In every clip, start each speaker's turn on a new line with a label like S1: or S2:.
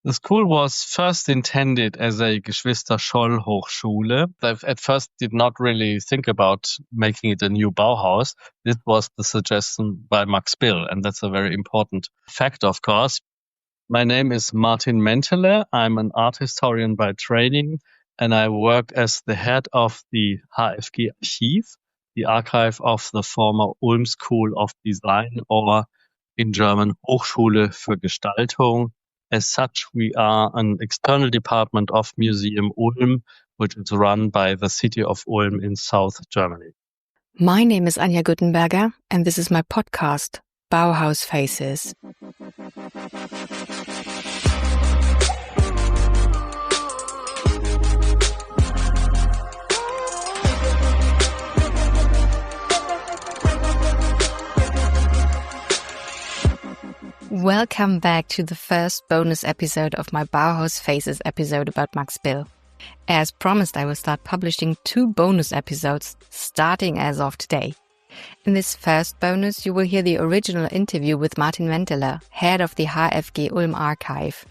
S1: The school was first intended as a Geschwister-Scholl Hochschule. They at first did not really think about making it a new Bauhaus. This was the suggestion by Max Bill, and that's a very important fact, of course. My name is Martin Mäntele. I'm an art historian by training, and I work as the head of the HfG Archive, the archive of the former Ulm School of Design, or in German Hochschule für Gestaltung. As such, we are an external department of Museum Ulm, which is run by the city of Ulm in South Germany.
S2: My name is Anja Guttenberger, and this is my podcast, Bauhaus Faces. Welcome back to the first bonus episode of my Bauhaus Faces episode about Max Bill. As promised, I will start publishing 2 bonus episodes starting as of today. In this first bonus, you will hear the original interview with Martin Mäntele, head of the HfG Ulm Archive.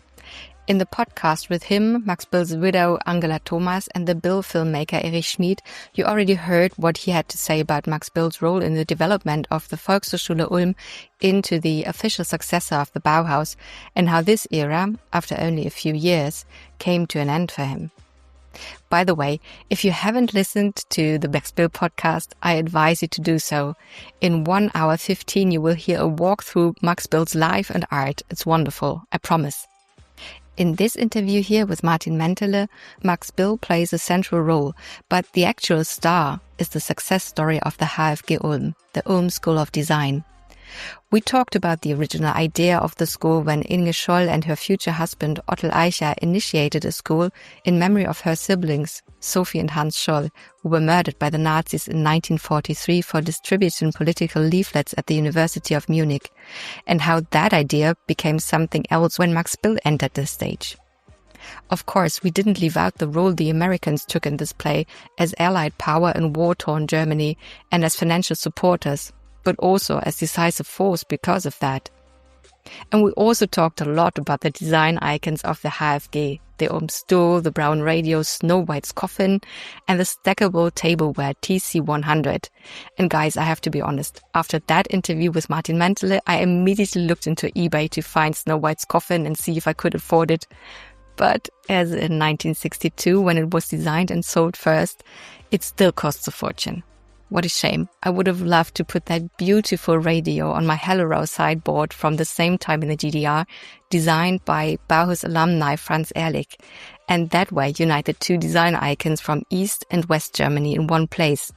S2: In the podcast with him, Max Bill's widow Angela Thomas and the Bill filmmaker Erich Schmid, you already heard what he had to say about Max Bill's role in the development of the Volkshochschule Ulm into the official successor of the Bauhaus, and how this era, after only a few years, came to an end for him. By the way, if you haven't listened to the Max Bill podcast, I advise you to do so. In 1 hour 15, you will hear a walk through Max Bill's life and art. It's wonderful, I promise. In this interview here with Martin Mäntele, Max Bill plays a central role, but the actual star is the success story of the HfG Ulm, the Ulm School of Design. We talked about the original idea of the school when Inge Scholl and her future husband Otto Aicher initiated a school in memory of her siblings, Sophie and Hans Scholl, who were murdered by the Nazis in 1943 for distributing political leaflets at the University of Munich, and how that idea became something else when Max Bill entered the stage. Of course, we didn't leave out the role the Americans took in this play as Allied power in war-torn Germany and as financial supporters, but also as decisive force because of that. And we also talked a lot about the design icons of the HfG, the Ulm stool, the Braun radio, Snow White's coffin, and the stackable tableware TC100. And guys, I have to be honest, after that interview with Martin Mäntele, I immediately looked into eBay to find Snow White's coffin and see if I could afford it. But as in 1962, when it was designed and sold first, it still costs a fortune. What a shame. I would have loved to put that beautiful radio on my Hellerau sideboard from the same time in the GDR, designed by Bauhaus alumni Franz Ehrlich, and that way unite the 2 design icons from East and West Germany in one place.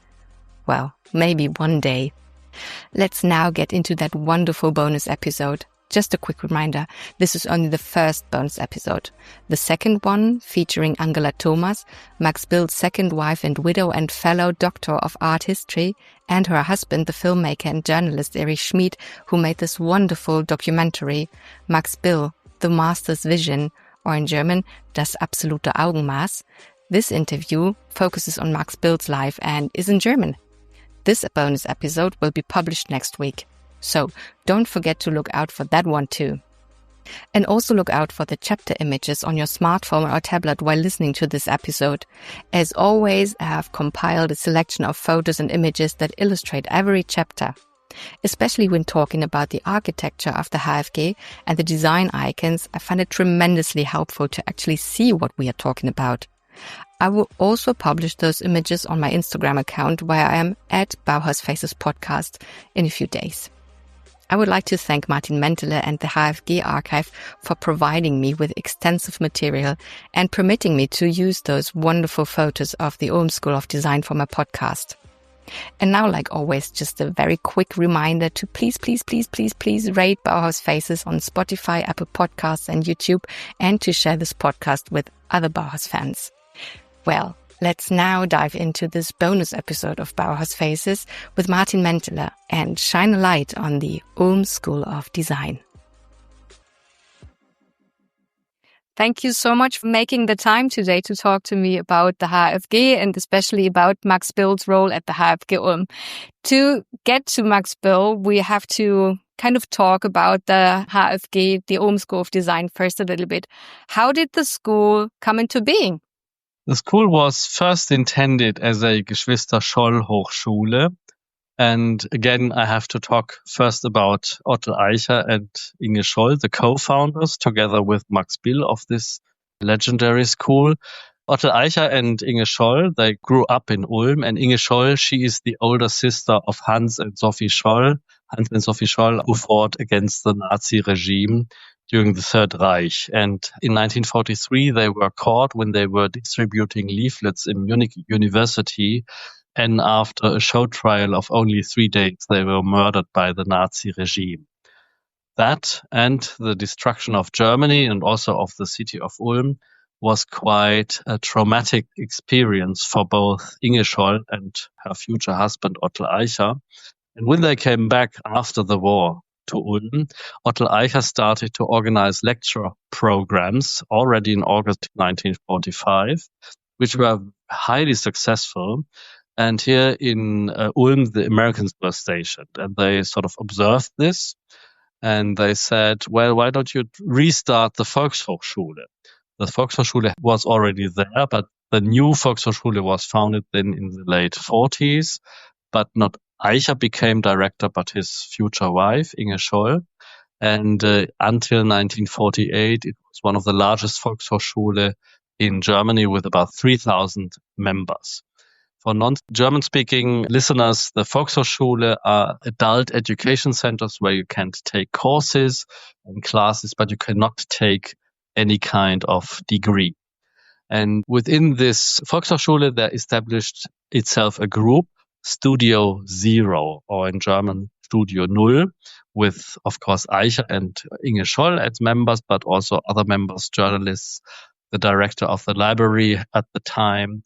S2: Well, maybe one day. Let's now get into that wonderful bonus episode. Just a quick reminder, this is only the first bonus episode. The second one, featuring Angela Thomas, Max Bill's second wife and widow and fellow doctor of art history, and her husband, the filmmaker and journalist Erich Schmid, who made this wonderful documentary, Max Bill, The Master's Vision, or in German, Das absolute Augenmaß. This interview focuses on Max Bill's life and is in German. This bonus episode will be published next week. So don't forget to look out for that one too. And also look out for the chapter images on your smartphone or tablet while listening to this episode. As always, I have compiled a selection of photos and images that illustrate every chapter. Especially when talking about the architecture of the HfG and the design icons, I find it tremendously helpful to actually see what we are talking about. I will also publish those images on my Instagram account where I am at Bauhaus Faces Podcast in a few days. I would like to thank Martin Mäntele and the HfG Archive for providing me with extensive material and permitting me to use those wonderful photos of the Ulm School of Design for my podcast. And now, like always, just a very quick reminder to please rate Bauhaus Faces on Spotify, Apple Podcasts and YouTube, and to share this podcast with other Bauhaus fans. Well, let's now dive into this bonus episode of Bauhaus Faces with Martin Mäntele and shine a light on the Ulm School of Design. Thank you so much for making the time today to talk to me about the HfG and especially about Max Bill's role at the HfG Ulm. To get to Max Bill, we have to kind of talk about the HfG, the Ulm School of Design, first a little bit. How did the school come into being?
S1: The school was first intended as a Geschwister-Scholl Hochschule. And again, I have to talk first about Otto Aicher and Inge Scholl, the co-founders, together with Max Bill of this legendary school. Otto Aicher and Inge Scholl, they grew up in Ulm, and Inge Scholl, she is the older sister of Hans and Sophie Scholl. Hans and Sophie Scholl, who fought against the Nazi regime during the Third Reich. And in 1943, they were caught when they were distributing leaflets in Munich University. And after a show trial of only 3 days, they were murdered by the Nazi regime. That and the destruction of Germany and also of the city of Ulm was quite a traumatic experience for both Inge Scholl and her future husband Otto Aicher. And when they came back after the war to Ulm, Otto Aicher started to organize lecture programs already in August 1945, which were highly successful. And here in Ulm, the Americans were stationed, and they sort of observed this. And they said, well, why don't you restart the Volkshochschule? The Volkshochschule was already there, but the new Volkshochschule was founded then in the late 40s. But not Aicher became director, but his future wife, Inge Scholl. And until 1948, it was one of the largest Volkshochschule in Germany with about 3,000 members. For non-German speaking listeners, the Volkshochschule are adult education centers where you can take courses and classes, but you cannot take any kind of degree. And within this Volkshochschule, there established itself a group, Studio Zero, or in German, Studio Null, with, of course, Aicher and Inge Scholl as members, but also other members, journalists, the director of the library at the time.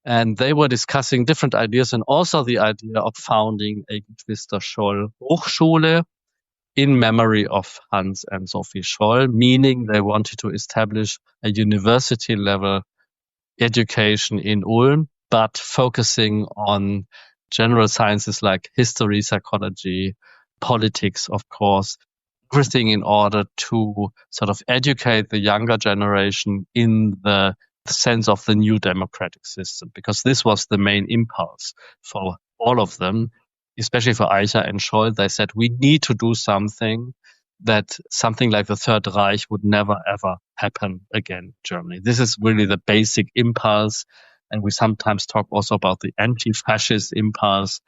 S1: And they were discussing different ideas and also the idea of founding a Geschwister-Scholl Hochschule in memory of Hans and Sophie Scholl, meaning they wanted to establish a university-level education in Ulm, but focusing on general sciences like history, psychology, politics, of course, everything in order to sort of educate the younger generation in the sense of the new democratic system, because this was the main impulse for all of them, especially for Aicher and Scholl. They said, we need to do something that something like the Third Reich would never, ever happen again in Germany. This is really the basic impulse. And we sometimes talk also about the anti-fascist impulse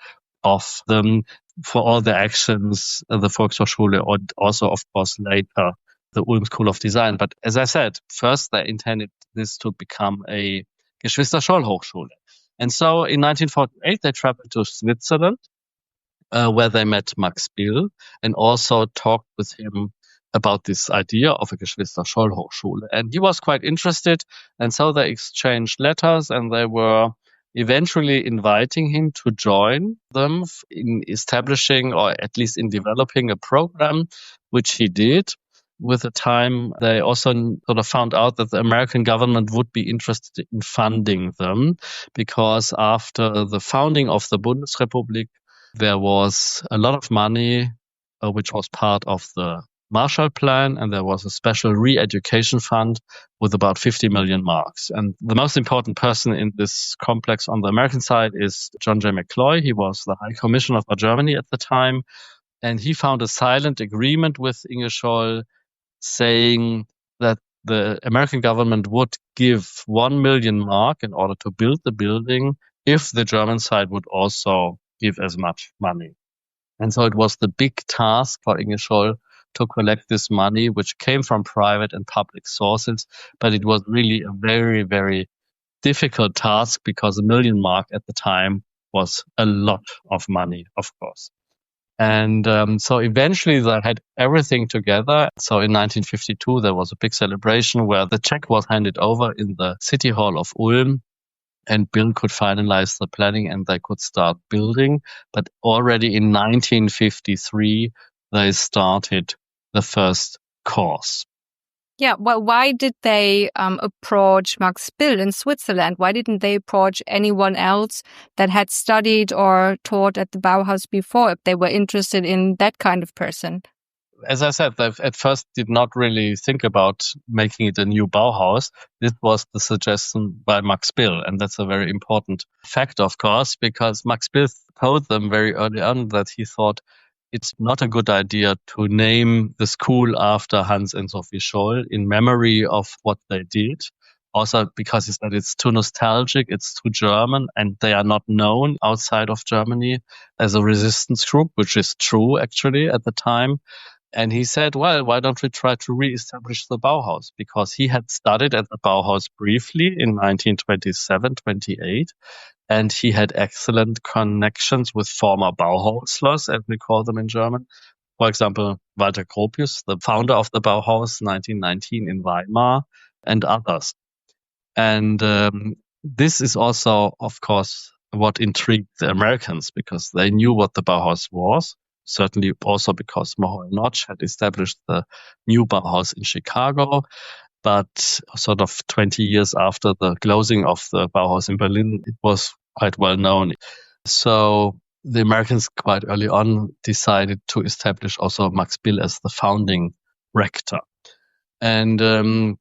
S1: of them for all the actions, the Volkshochschule, and also, of course, later, the Ulm School of Design. But as I said, first they intended this to become a Geschwister-Scholl Hochschule. And so in 1948, they traveled to Switzerland, where they met Max Bill and also talked with him about this idea of a Geschwister-Scholl Hochschule. And he was quite interested. And so they exchanged letters, and they were eventually inviting him to join them in establishing, or at least in developing, a program, which he did. With the time, they also sort of found out that the American government would be interested in funding them, because after the founding of the Bundesrepublik, there was a lot of money, which was part of the Marshall Plan, and there was a special re-education fund with about 50 million marks. And the most important person in this complex on the American side is John J. McCloy. He was the High Commissioner for Germany at the time, and he found a silent agreement with Inge Scholl saying that the American government would give 1 million mark in order to build the building if the German side would also give as much money. And so it was the big task for Inge Scholl to collect this money, which came from private and public sources. But it was really a very, very difficult task, because 1 million mark at the time was a lot of money, of course. And so eventually they had everything together. So in 1952, there was a big celebration where the check was handed over in the City Hall of Ulm, and Bill could finalize the planning and they could start building. But already in 1953, they started the first course.
S2: Yeah, well, why did they approach Max Bill in Switzerland? Why didn't they approach anyone else that had studied or taught at the Bauhaus before if they were interested in that kind of person?
S1: As I said, they at first did not really think about making it a new Bauhaus. This was the suggestion by Max Bill, and that's a very important fact, of course, because Max Bill told them very early on that he thought it's not a good idea to name the school after Hans and Sophie Scholl in memory of what they did. Also because he said it's too nostalgic, it's too German, and they are not known outside of Germany as a resistance group, which is true actually at the time. And he said, well, why don't we try to reestablish the Bauhaus? Because he had studied at the Bauhaus briefly in 1927, 28, and he had excellent connections with former Bauhauslers, as we call them in German. For example, Walter Gropius, the founder of the Bauhaus, 1919 in Weimar, and others. And this is also, of course, what intrigued the Americans, because they knew what the Bauhaus was. Certainly also because Mahler Notch had established the new Bauhaus in Chicago. But sort of 20 years after the closing of the Bauhaus in Berlin, it was quite well known. So the Americans quite early on decided to establish also Max Bill as the founding rector. And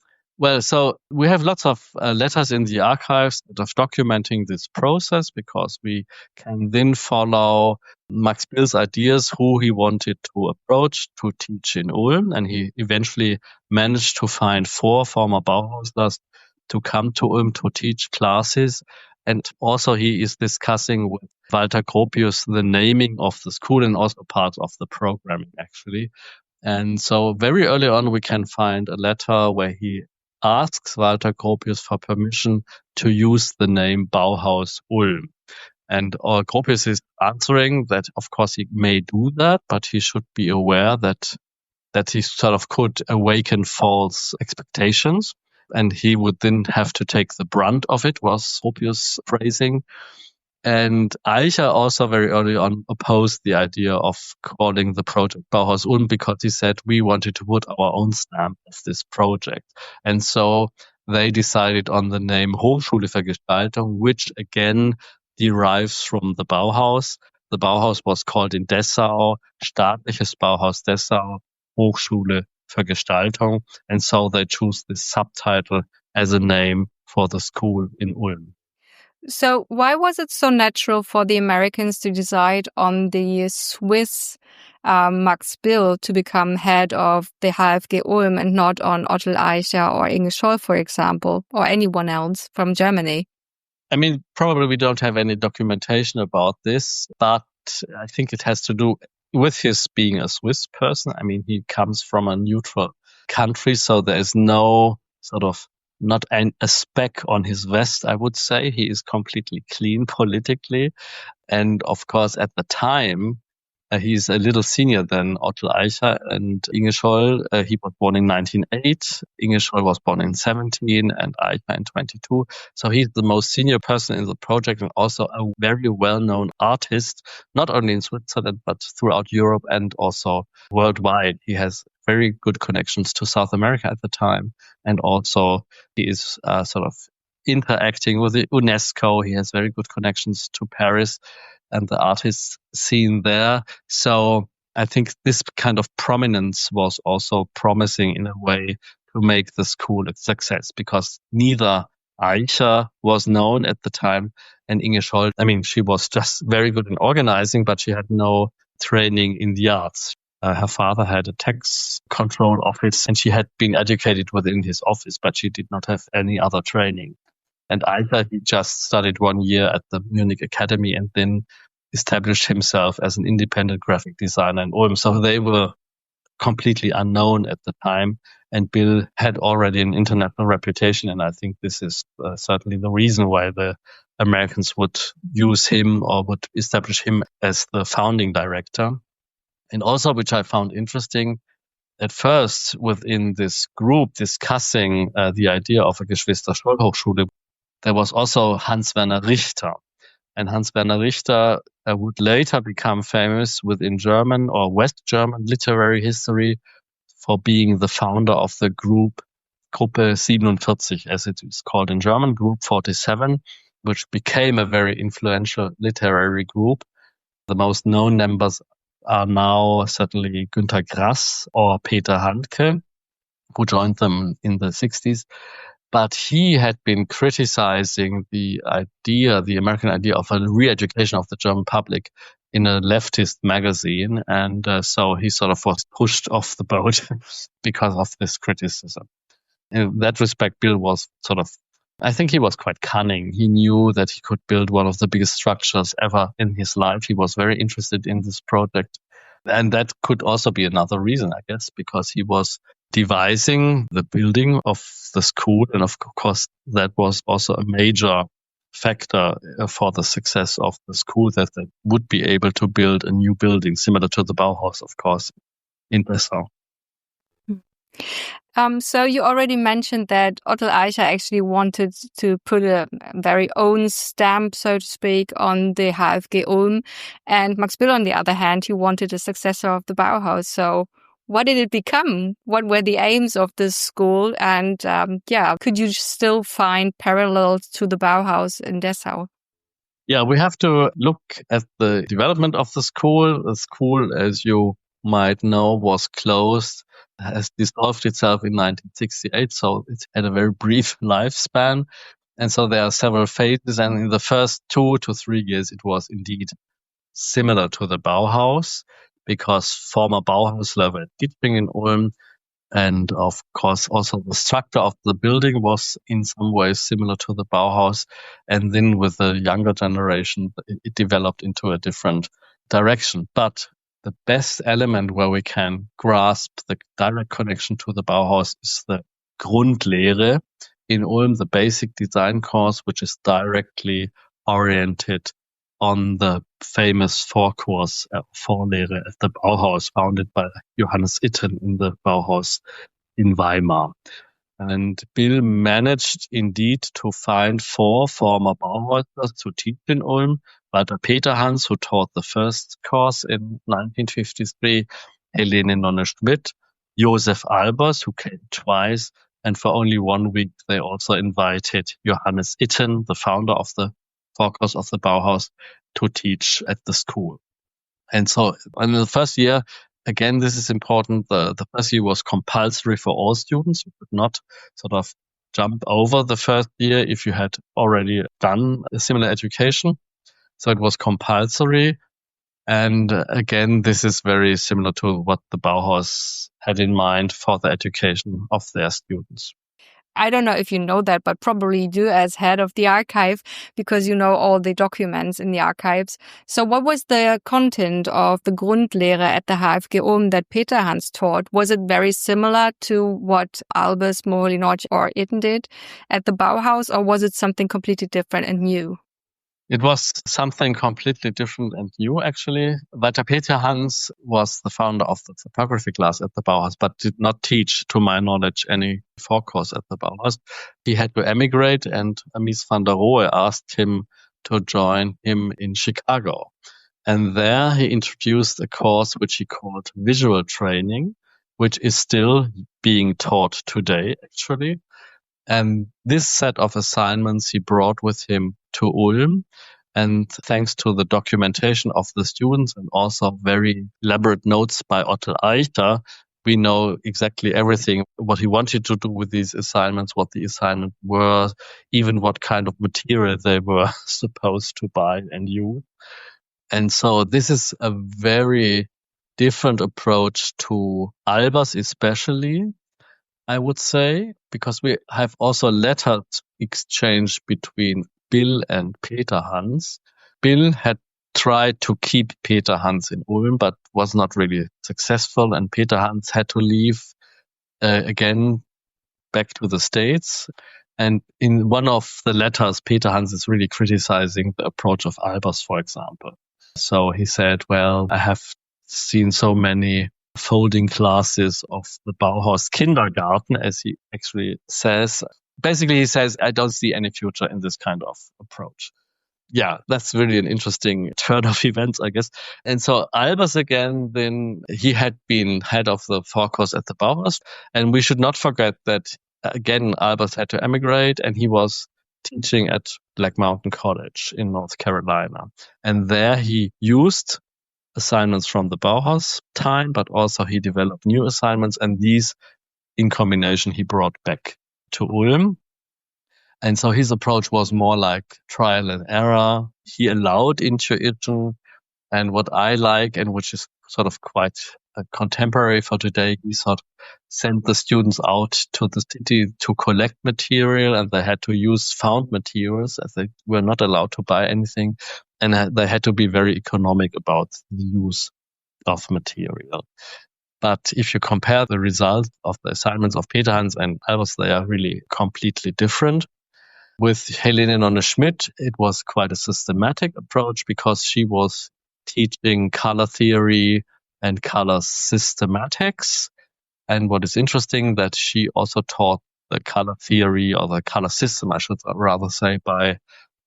S1: so we have lots of letters in the archives that are documenting this process, because we can then follow Max Bill's ideas, who he wanted to approach to teach in Ulm. And he eventually managed to find 4 former Bauhauslers to come to Ulm to teach classes. And also he is discussing with Walter Gropius the naming of the school and also part of the programming, actually. And so very early on, we can find a letter where he asks Walter Gropius for permission to use the name Bauhaus Ulm. And Gropius is answering that, of course, he may do that, but he should be aware that he sort of could awaken false expectations. And he would then have to take the brunt of it, was Gropius' phrasing. And Aicher also very early on opposed the idea of calling the project Bauhaus Ulm, because he said we wanted to put our own stamp of this project. And so they decided on the name Hochschule für Gestaltung, which again derives from the Bauhaus. The Bauhaus was called in Dessau Staatliches Bauhaus Dessau, Hochschule für Gestaltung. And so they choose this subtitle as a name for the school in Ulm.
S2: So why was it so natural for the Americans to decide on the Swiss Max Bill to become head of the HfG Ulm and not on Otto Aicher or Inge, for example, or anyone else from Germany?
S1: I mean, probably we don't have any documentation about this, but I think it has to do with his being a Swiss person. I mean, he comes from a neutral country, so there is no sort of not a speck on his vest, I would say. He is completely clean politically. And of course, at the time, he's a little senior than Otto Aicher and Inge. He was born in 1908. Inge was born in 17 and Aicher in 22. So he's the most senior person in the project and also a very well-known artist, not only in Switzerland, but throughout Europe and also worldwide. He has very good connections to South America at the time. And also he is sort of interacting with the UNESCO. He has very good connections to Paris and the artist scene there. So I think this kind of prominence was also promising in a way to make the school a success, because neither Aicher was known at the time and Inge Scholl, I mean, she was just very good in organizing, but she had no training in the arts. Her father had a tax control office and she had been educated within his office, but she did not have any other training. And Aicher, he just studied 1 year at the Munich Academy and then established himself as an independent graphic designer in Ulm. So they were completely unknown at the time. And Bill had already an international reputation. And I think this is certainly the reason why the Americans would use him or would establish him as the founding director. And also, which I found interesting, at first within this group discussing the idea of a Geschwister-Scholl-Hochschule, there was also Hans-Werner Richter. And Hans-Werner Richter would later become famous within German or West German literary history for being the founder of the group Gruppe 47, as it is called in German, Group 47, which became a very influential literary group. The most known members are now certainly Günter Grass or Peter Handke, who joined them in the 60s. But he had been criticizing the American idea of a re-education of the German public in a leftist magazine. And so he sort of was pushed off the boat because of this criticism. In that respect, Bill was I think he was quite cunning. He knew that he could build one of the biggest structures ever in his life. He was very interested in this project. And that could also be another reason, I guess, because he was devising the building of the school. And of course, that was also a major factor for the success of the school, that they would be able to build a new building similar to the Bauhaus, of course, in Dessau.
S2: So you already mentioned that Otto Aicher actually wanted to put a very own stamp, so to speak, on the HfG Ulm. And Max Bill, on the other hand, he wanted a successor of the Bauhaus. So what did it become? What were the aims of this school? And could you still find parallels to the Bauhaus in Dessau?
S1: Yeah, we have to look at the development of the school. The school, as you might know, was closed, has dissolved itself in 1968, so it had a very brief lifespan. And so there are several phases, and in the first 2 to 3 years, it was indeed similar to the Bauhaus, because former Bauhausler were teaching in Ulm, and of course also the structure of the building was in some ways similar to the Bauhaus. And then with the younger generation, it developed into a different direction. But the best element where we can grasp the direct connection to the Bauhaus is the Grundlehre in Ulm, the basic design course, which is directly oriented on the famous Vorlehre at the Bauhaus, founded by Johannes Itten in the Bauhaus in Weimar. And Bill managed indeed to find 4 former Bauhausers to teach in Ulm. Walter Peterhans, who taught the first course in 1953, Helene Nonne-Schmidt, Josef Albers, who came twice, and for only 1 week they also invited Johannes Itten, the founder of the Vorkurs of the Bauhaus, to teach at the school. And so in the first year, again, this is important, the first year was compulsory for all students. You could not sort of jump over the first year if you had already done a similar education. So it was compulsory. And again, this is very similar to what the Bauhaus had in mind for the education of their students.
S2: I don't know if you know that, but probably you do as head of the archive, because you know all the documents in the archives. So what was the content of the Grundlehre at the HfG Ulm that Peterhans taught? Was it very similar to what Albers, Moholy-Nagy or Itten did at the Bauhaus, or was it something completely different and new?
S1: It was something completely different and new, actually. Walter Peterhans was the founder of the photography class at the Bauhaus, but did not teach, to my knowledge, any Vorkurs at the Bauhaus. He had to emigrate, and Mies van der Rohe asked him to join him in Chicago. And there he introduced a course which he called visual training, which is still being taught today, actually. And this set of assignments he brought with him to Ulm. And thanks to the documentation of the students and also very elaborate notes by Otto Aicher, we know exactly everything, what he wanted to do with these assignments, what the assignments were, even what kind of material they were supposed to buy and use. And so this is a very different approach to Albers especially, I would say, because we have also letters exchange between Bill and Peterhans. Bill had tried to keep Peterhans in Ulm, but was not really successful, and Peterhans had to leave again back to the States. And in one of the letters, Peterhans is really criticizing the approach of Albers, for example. So he said, well, I have seen so many folding classes of the Bauhaus kindergarten, as he actually says. Basically, he says, I don't see any future in this kind of approach. yeah, that's really an interesting turn of events, I guess. And so Albers again, then he had been head of the forecourse at the Bauhaus. And we should not forget that, again, Albers had to emigrate and he was teaching at Black Mountain College in North Carolina. And there he used assignments from the Bauhaus time, but also he developed new assignments. And these, in combination, he brought back to Ulm. And so his approach was more like trial and error. He allowed intuition. And what I like, and which is sort of quite contemporary for today, he sort of sent the students out to the city to collect material, and they had to use found materials as they were not allowed to buy anything. And they had to be very economic about the use of material. But if you compare the results of the assignments of Peter Hans and Albers, they are really completely different. With Helene Nonne-Schmidt, it was quite a systematic approach because she was teaching color theory and color systematics. And what is interesting that she also taught the color theory or the color system, I should rather say, by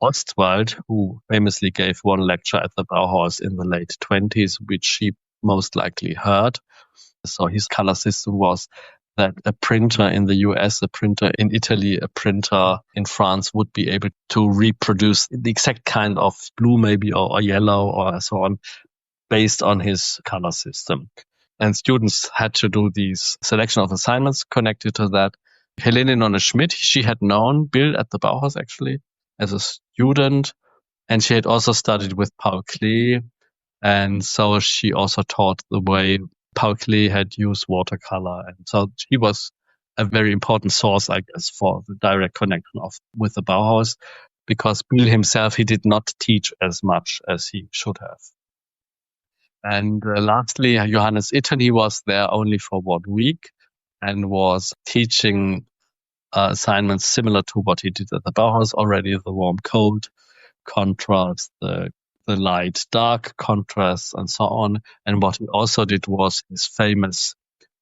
S1: Ostwald, who famously gave one lecture at the Bauhaus in the late 20s, which she most likely heard. So his color system was that a printer in the US, a printer in Italy, a printer in France would be able to reproduce the exact kind of blue maybe or yellow or so on based on his color system. And students had to do these selection of assignments connected to that. Helene Nonne-Schmidt, she had known Bill at the Bauhaus actually as a student, and she had also studied with Paul Klee. And so she also taught the way Paul Klee had used watercolor. And so he was a very important source, I guess, for the direct connection with the Bauhaus, because Bill himself, he did not teach as much as he should have. And lastly, Johannes Itten, he was there only for 1 week and was teaching assignments similar to what he did at the Bauhaus already, the warm-cold contrast, the light-dark contrast, and so on. And what he also did was his famous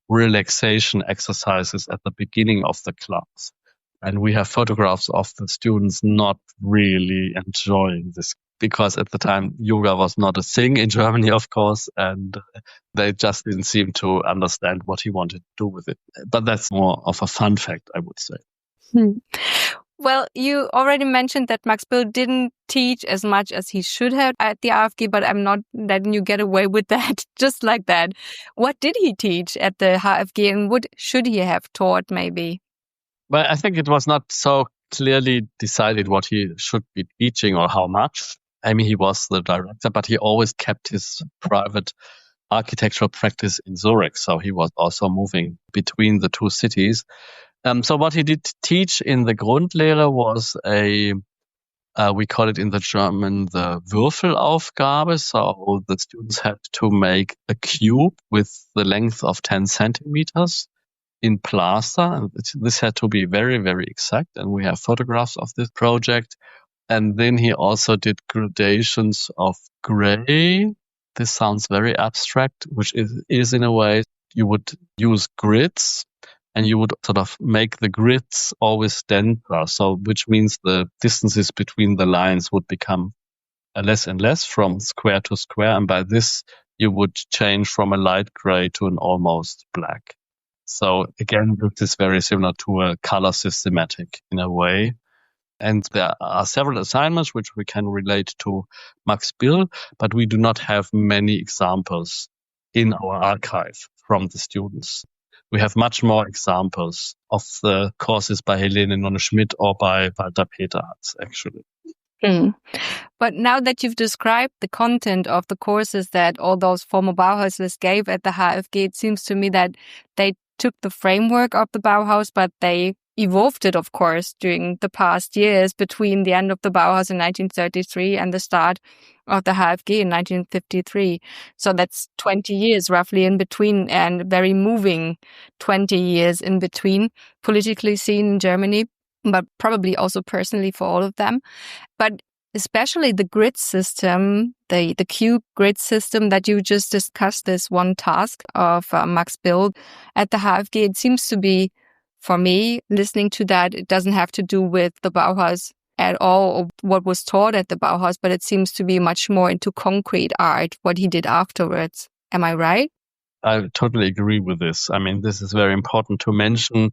S1: relaxation exercises at the beginning of the class. And we have photographs of the students not really enjoying this because at the time yoga was not a thing in Germany, of course, and they just didn't seem to understand what he wanted to do with it. But that's more of a fun fact, I would say.
S2: Well, you already mentioned that Max Bill didn't teach as much as he should have at the HfG, but I'm not letting you get away with that just like that. What did he teach at the HfG and what should he have taught maybe?
S1: Well, I think it was not so clearly decided what he should be teaching or how much. I mean, he was the director, but he always kept his private architectural practice in Zurich. So he was also moving between the two cities. So what he did teach in the Grundlehre was we call it in the German, the Würfelaufgabe. So the students had to make a cube with the length of 10 centimeters in plaster. And this had to be very, very exact. And we have photographs of this project. And then he also did gradations of gray. This sounds very abstract, which is in a way you would use grids. And you would sort of make the grids always denser, so which means the distances between the lines would become less and less from square to square. And by this, you would change from a light gray to an almost black. So again, this is very similar to a color systematic in a way. And there are several assignments which we can relate to Max Bill, but we do not have many examples in our archive from the students. We have much more examples of the courses by Helene Nonne-Schmidt or by Walter Peter Hans, actually.
S2: But now that you've described the content of the courses that all those former Bauhauslers gave at the HfG, it seems to me that they took the framework of the Bauhaus, but they evolved it, of course, during the past years between the end of the Bauhaus in 1933 and the start of the HfG in 1953. So that's 20 years roughly in between, and very moving 20 years in between, politically seen in Germany, but probably also personally for all of them. But especially the grid system, the cube grid system that you just discussed, this one task of Max Bill at the HfG, it seems to be, for me, listening to that, it doesn't have to do with the Bauhaus at all what was taught at the Bauhaus, but it seems to be much more into concrete art, what he did afterwards. Am I right?
S1: I totally agree with this. I mean, this is very important to mention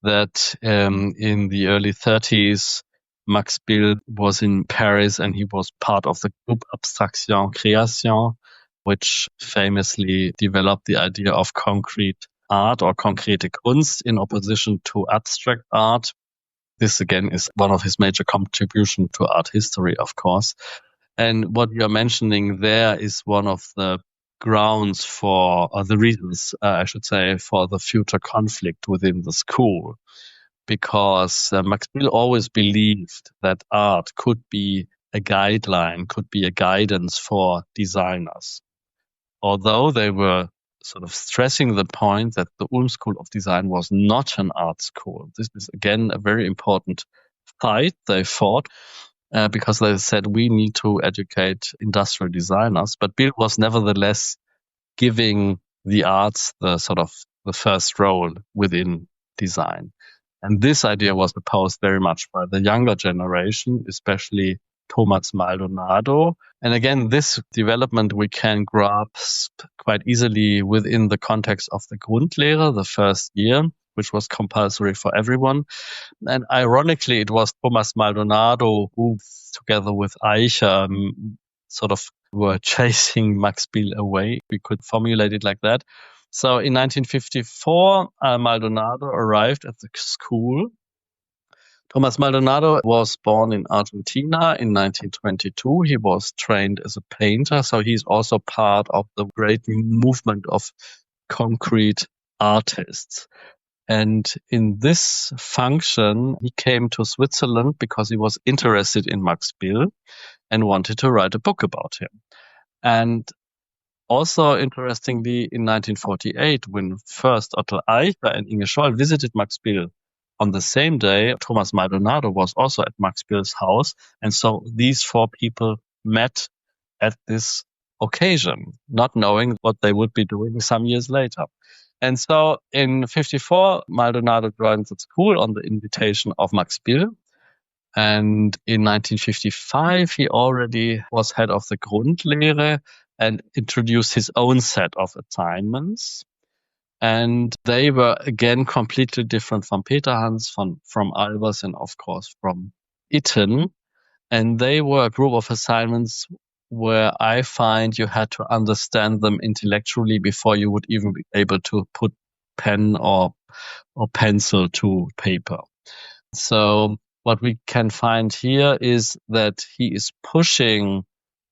S1: that in the early 30s, Max Bill was in Paris and he was part of the group Abstraction Création, which famously developed the idea of concrete art or konkrete Kunst in opposition to abstract art. This again is one of his major contributions to art history, of course. And what you're mentioning there is one of the grounds for, or the reasons, I should say, for the future conflict within the school. Because Max Bill always believed that art could be a guideline, could be a guidance for designers. Although they were sort of stressing the point that the Ulm School of Design was not an art school. This is, again, a very important fight they fought because they said we need to educate industrial designers. But Bill was nevertheless giving the arts the sort of the first role within design. And this idea was opposed very much by the younger generation, especially Thomas Maldonado. And again, this development we can grasp quite easily within the context of the Grundlehre, the first year, which was compulsory for everyone. And ironically, it was Thomas Maldonado who, together with Aicher, sort of were chasing Max Bill away. We could formulate it like that. So in 1954, Maldonado arrived at the school. Thomas Maldonado was born in Argentina in 1922. He was trained as a painter, so he's also part of the great movement of concrete artists. And in this function, he came to Switzerland because he was interested in Max Bill and wanted to write a book about him. And also, interestingly, in 1948, when first Otto Aicher and Inge visited Max Bill on the same day, Thomas Maldonado was also at Max Bill's house. And so these four people met at this occasion, not knowing what they would be doing some years later. And so in 54, Maldonado joined the school on the invitation of Max Bill. And in 1955, he already was head of the Grundlehre and introduced his own set of assignments. And they were, again, completely different from Peter Hans, from Albers, and of course from Itten. And they were a group of assignments where I find you had to understand them intellectually before you would even be able to put pen or pencil to paper. So what we can find here is that he is pushing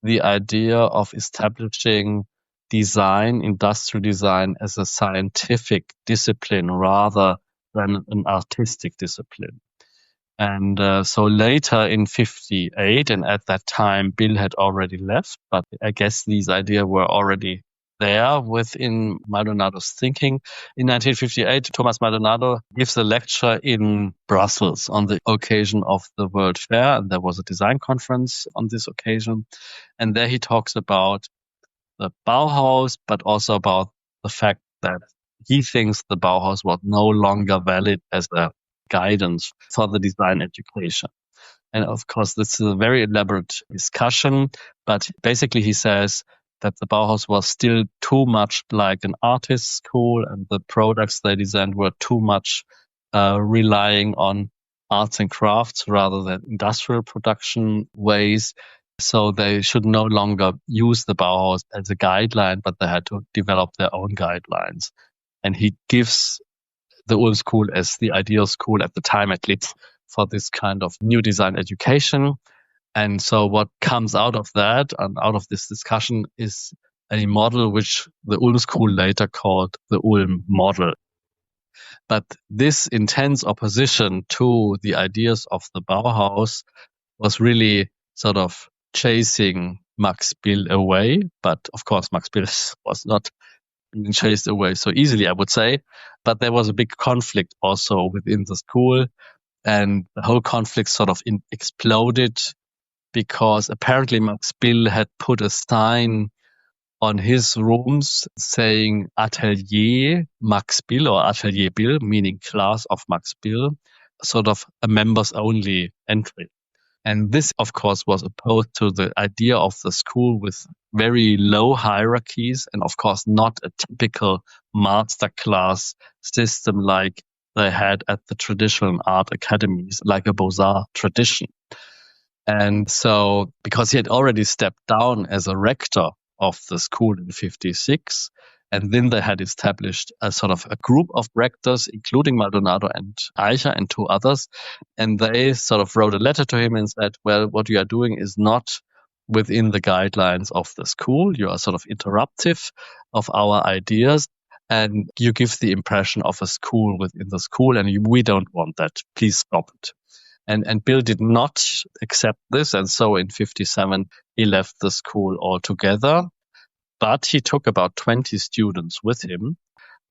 S1: the idea of establishing design, industrial design, as a scientific discipline rather than an artistic discipline. And so later in 58, and at that time, Bill had already left, but I guess these ideas were already there within Maldonado's thinking. In 1958, Thomas Maldonado gives a lecture in Brussels on the occasion of the World Fair, and there was a design conference on this occasion. And there he talks about the Bauhaus, but also about the fact that he thinks the Bauhaus was no longer valid as a guidance for the design education. And of course, this is a very elaborate discussion, but basically he says that the Bauhaus was still too much like an artist school, and the products they designed were too much relying on arts and crafts rather than industrial production ways. So they should no longer use the Bauhaus as a guideline, but they had to develop their own guidelines. And he gives the Ulm School as the ideal school at the time, at least, for this kind of new design education. And so what comes out of that and out of this discussion is a model which the Ulm School later called the Ulm model. But this intense opposition to the ideas of the Bauhaus was really sort of chasing Max Bill away. But of course, Max Bill was not being chased away so easily, I would say. But there was a big conflict also within the school. And the whole conflict sort of exploded because apparently Max Bill had put a sign on his rooms saying Atelier Max Bill or Atelier Bill, meaning class of Max Bill, sort of a members only entry. And this, of course, was opposed to the idea of the school with very low hierarchies and, of course, not a typical masterclass system like they had at the traditional art academies, like a Beaux-Arts tradition. And so, because he had already stepped down as a rector of the school in 56, and then they had established a sort of a group of rectors, including Maldonado and Aicher and two others. And they sort of wrote a letter to him and said, well, what you are doing is not within the guidelines of the school. You are sort of interruptive of our ideas. And you give the impression of a school within the school. And we don't want that. Please stop it. And Bill did not accept this. And so in 57, he left the school altogether. But he took about 20 students with him,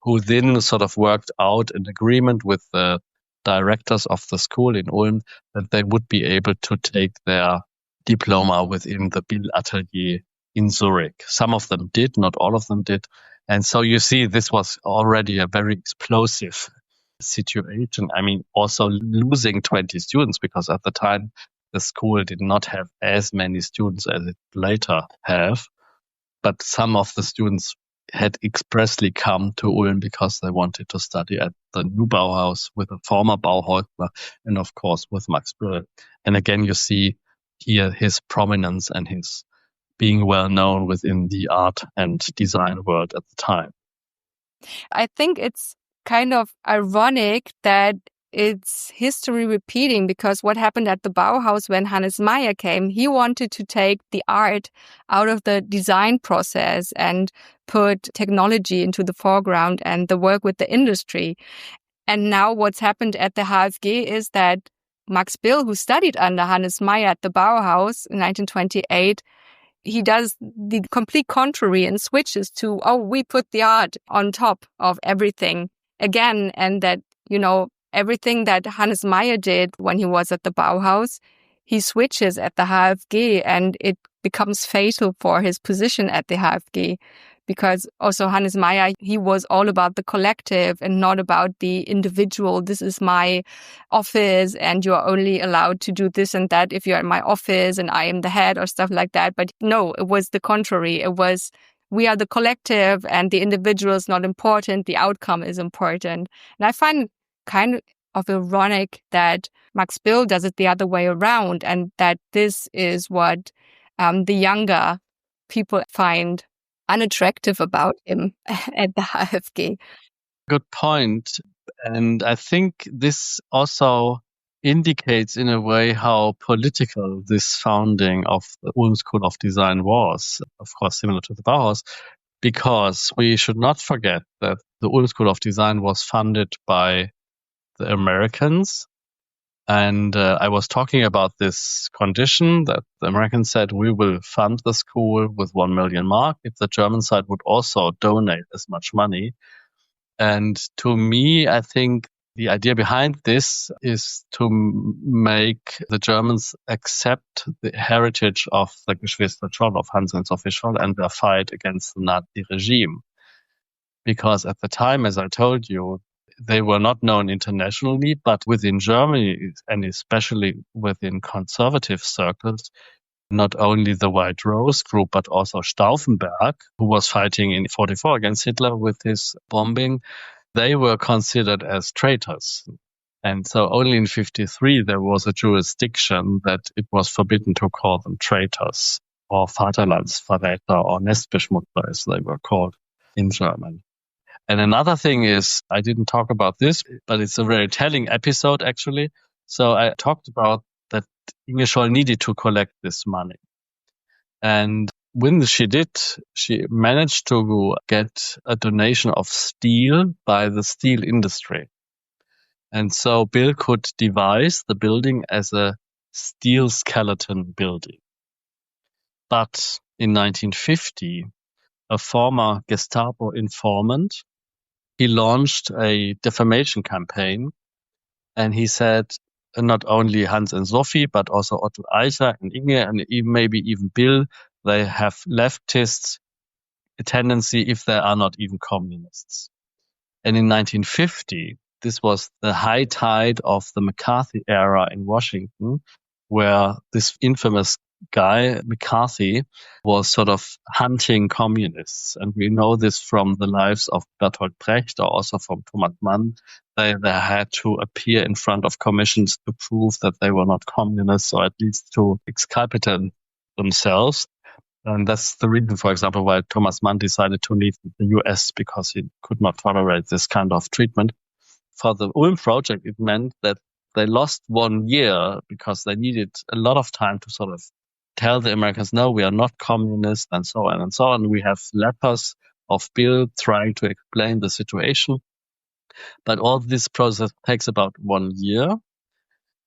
S1: who then sort of worked out an agreement with the directors of the school in Ulm that they would be able to take their diploma within the Bill atelier in Zurich. Some of them did, not all of them did. And so you see, this was already a very explosive situation. I mean, also losing 20 students, because at the time the school did not have as many students as it later have. But some of the students had expressly come to Ulm because they wanted to study at the new Bauhaus with a former Bauhausler and, of course, with Max Bill. And again, you see here his prominence and his being well known within the art and design world at the time.
S2: I think it's kind of ironic that it's history repeating, because what happened at the Bauhaus when Hannes Meyer came, he wanted to take the art out of the design process and put technology into the foreground and the work with the industry. And now what's happened at the HfG is that Max Bill, who studied under Hannes Meyer at the Bauhaus in 1928, he does the complete contrary and switches to, we put the art on top of everything again. And that, everything that Hannes Meyer did when he was at the Bauhaus, he switches at the HfG, and it becomes fatal for his position at the HfG. Because also Hannes Meyer, he was all about the collective and not about the individual. This is my office and you're only allowed to do this and that if you're in my office and I am the head or stuff like that. But no, it was the contrary. It was, we are the collective and the individual is not important. The outcome is important. And I find kind of ironic that Max Bill does it the other way around, and that this is what the younger people find unattractive about him at the HfG.
S1: Good point. And I think this also indicates in a way how political this founding of the Ulm School of Design was, of course, similar to the Bauhaus, because we should not forget that the Ulm School of Design was funded by the Americans. And I was talking about this condition that the Americans said, we will fund the school with 1 million mark if the German side would also donate as much money. And to me, I think the idea behind this is to make the Germans accept the heritage of the Geschwister Scholl, of Hans and Sophie Scholl, and their fight against the Nazi regime. Because at the time, as I told you, they were not known internationally, but within Germany, and especially within conservative circles, not only the White Rose group, but also Stauffenberg, who was fighting in 44 against Hitler with his bombing, they were considered as traitors. And so only in 53 there was a jurisdiction that it was forbidden to call them traitors, or Vaterlandsverräter, or Nestbeschmutzer, as they were called in German. And another thing is, I didn't talk about this, but it's a very telling episode, actually. So I talked about that Inge Scholl needed to collect this money. And when she did, she managed to get a donation of steel by the steel industry. And so Bill could devise the building as a steel skeleton building. But in 1950, a former Gestapo informant, he launched a defamation campaign, and he said not only Hans and Sophie, but also Otto Aicher and Inge, and maybe even Bill, they have leftist tendency if they are not even communists. And in 1950, this was the high tide of the McCarthy era in Washington, where this infamous guy, McCarthy, was sort of hunting communists. And we know this from the lives of Bertolt Brecht or also from Thomas Mann. They had to appear in front of commissions to prove that they were not communists, or at least to exculpate themselves. And that's the reason, for example, why Thomas Mann decided to leave the US, because he could not tolerate this kind of treatment. For the Ulm project, it meant that they lost 1 year because they needed a lot of time to sort of tell the Americans, no, we are not communists, and so on and so on. We have letters of Bill trying to explain the situation. But all this process takes about 1 year.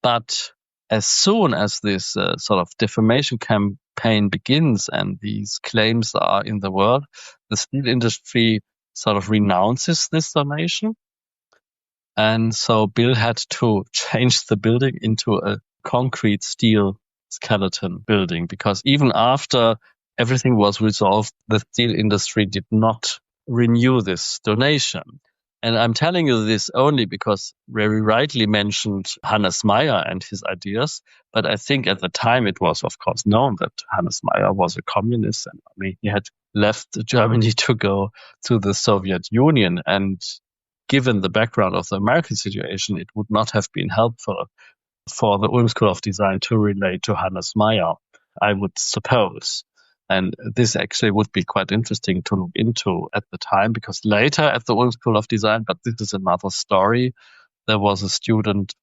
S1: But as soon as this sort of defamation campaign begins and these claims are in the world, the steel industry sort of renounces this donation. And so Bill had to change the building into a concrete steel skeleton building, because even after everything was resolved, the steel industry did not renew this donation. And I'm telling you this only because very rightly mentioned Hannes Meyer and his ideas. But I think at the time it was, of course, known that Hannes Meyer was a communist. And I mean, he had left Germany to go to the Soviet Union. And given the background of the American situation, it would not have been helpful for the Ulm School of Design to relate to Hannes Meyer, I would suppose. And this actually would be quite interesting to look into at the time, because later at the Ulm School of Design, but this is another story, there was a student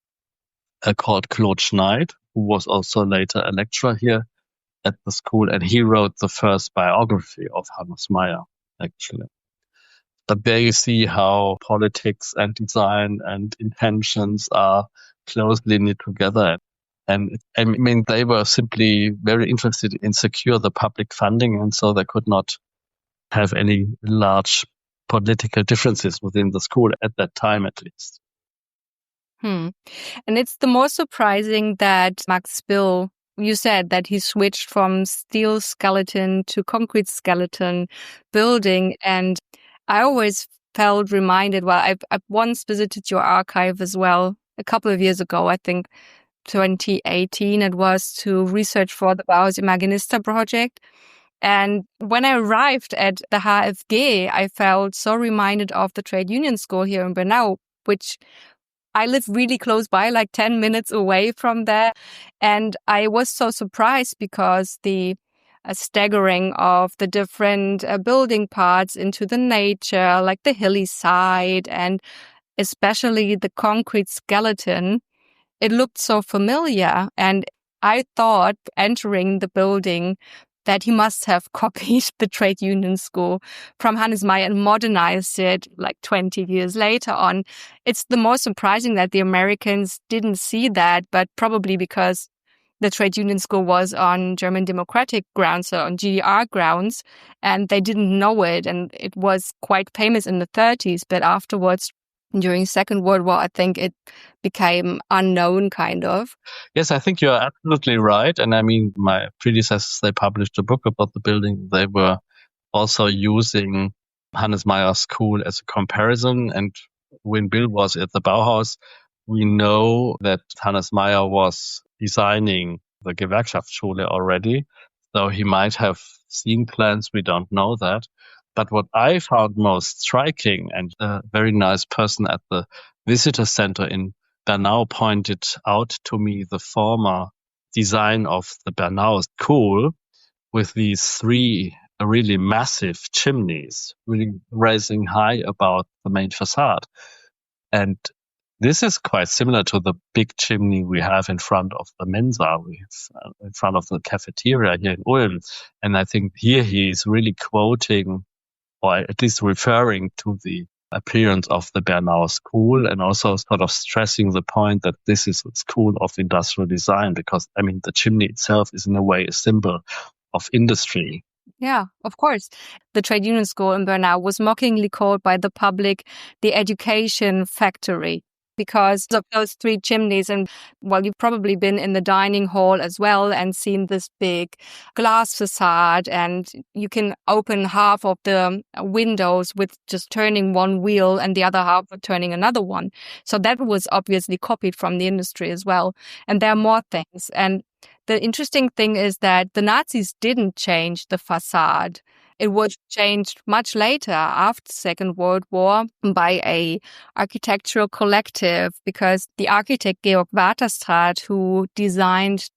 S1: called Claude Schneid, who was also later a lecturer here at the school, and he wrote the first biography of Hannes Meyer, actually. But there you see how politics and design and intentions are closely knit together. And I mean, they were simply very interested in secure the public funding, and so they could not have any large political differences within the school at that time, at least.
S2: And it's the most surprising that Max Bill, you said that he switched from steel skeleton to concrete skeleton building. And I always felt reminded, well, I've once visited your archive as well a couple of years ago, I think 2018 it was, to research for the Bauhaus Imaginista project. And when I arrived at the HfG, I felt so reminded of the trade union school here in Bernau, which I live really close by, like 10 minutes away from there. And I was so surprised because the staggering of the different building parts into the nature, like the hilly side, and especially the concrete skeleton, it looked so familiar. And I thought, entering the building, that he must have copied the trade union school from Hannes Meyer and modernized it like 20 years later on. It's the most surprising that the Americans didn't see that, but probably because the trade union school was on German democratic grounds, so on GDR grounds, and they didn't know it. And it was quite famous in the 30s, but afterwards, during Second World War, I think it became unknown, kind of.
S1: Yes, I think you're absolutely right. And I mean, my predecessors, they published a book about the building. They were also using Hannes Meyer's school as a comparison. And when Bill was at the Bauhaus, we know that Hannes Meyer was designing the Gewerkschaftsschule already. So he might have seen plans. We don't know that. But what I found most striking, and a very nice person at the visitor center in Bernau pointed out to me the former design of the Bernau school with these 3 really massive chimneys, really rising high above the main facade. And this is quite similar to the big chimney we have in front of the Mensa, in front of the cafeteria here in Ulm. And I think here he is really quoting, or at least referring to, the appearance of the Bernau school, and also sort of stressing the point that this is a school of industrial design, because, I mean, the chimney itself is in a way a symbol of industry.
S2: Yeah, of course. The trade union school in Bernau was mockingly called by the public the education factory. because of those three chimneys. And well, you've probably been in the dining hall as well and seen this big glass facade, and you can open half of the windows with just turning one wheel and the other half with turning another one. So that was obviously copied from the industry as well. And there are more things. And the interesting thing is that the Nazis didn't change the facade. It was changed much later, after the Second World War, by a architectural collective, because the architect Georg Waterstraat, who designed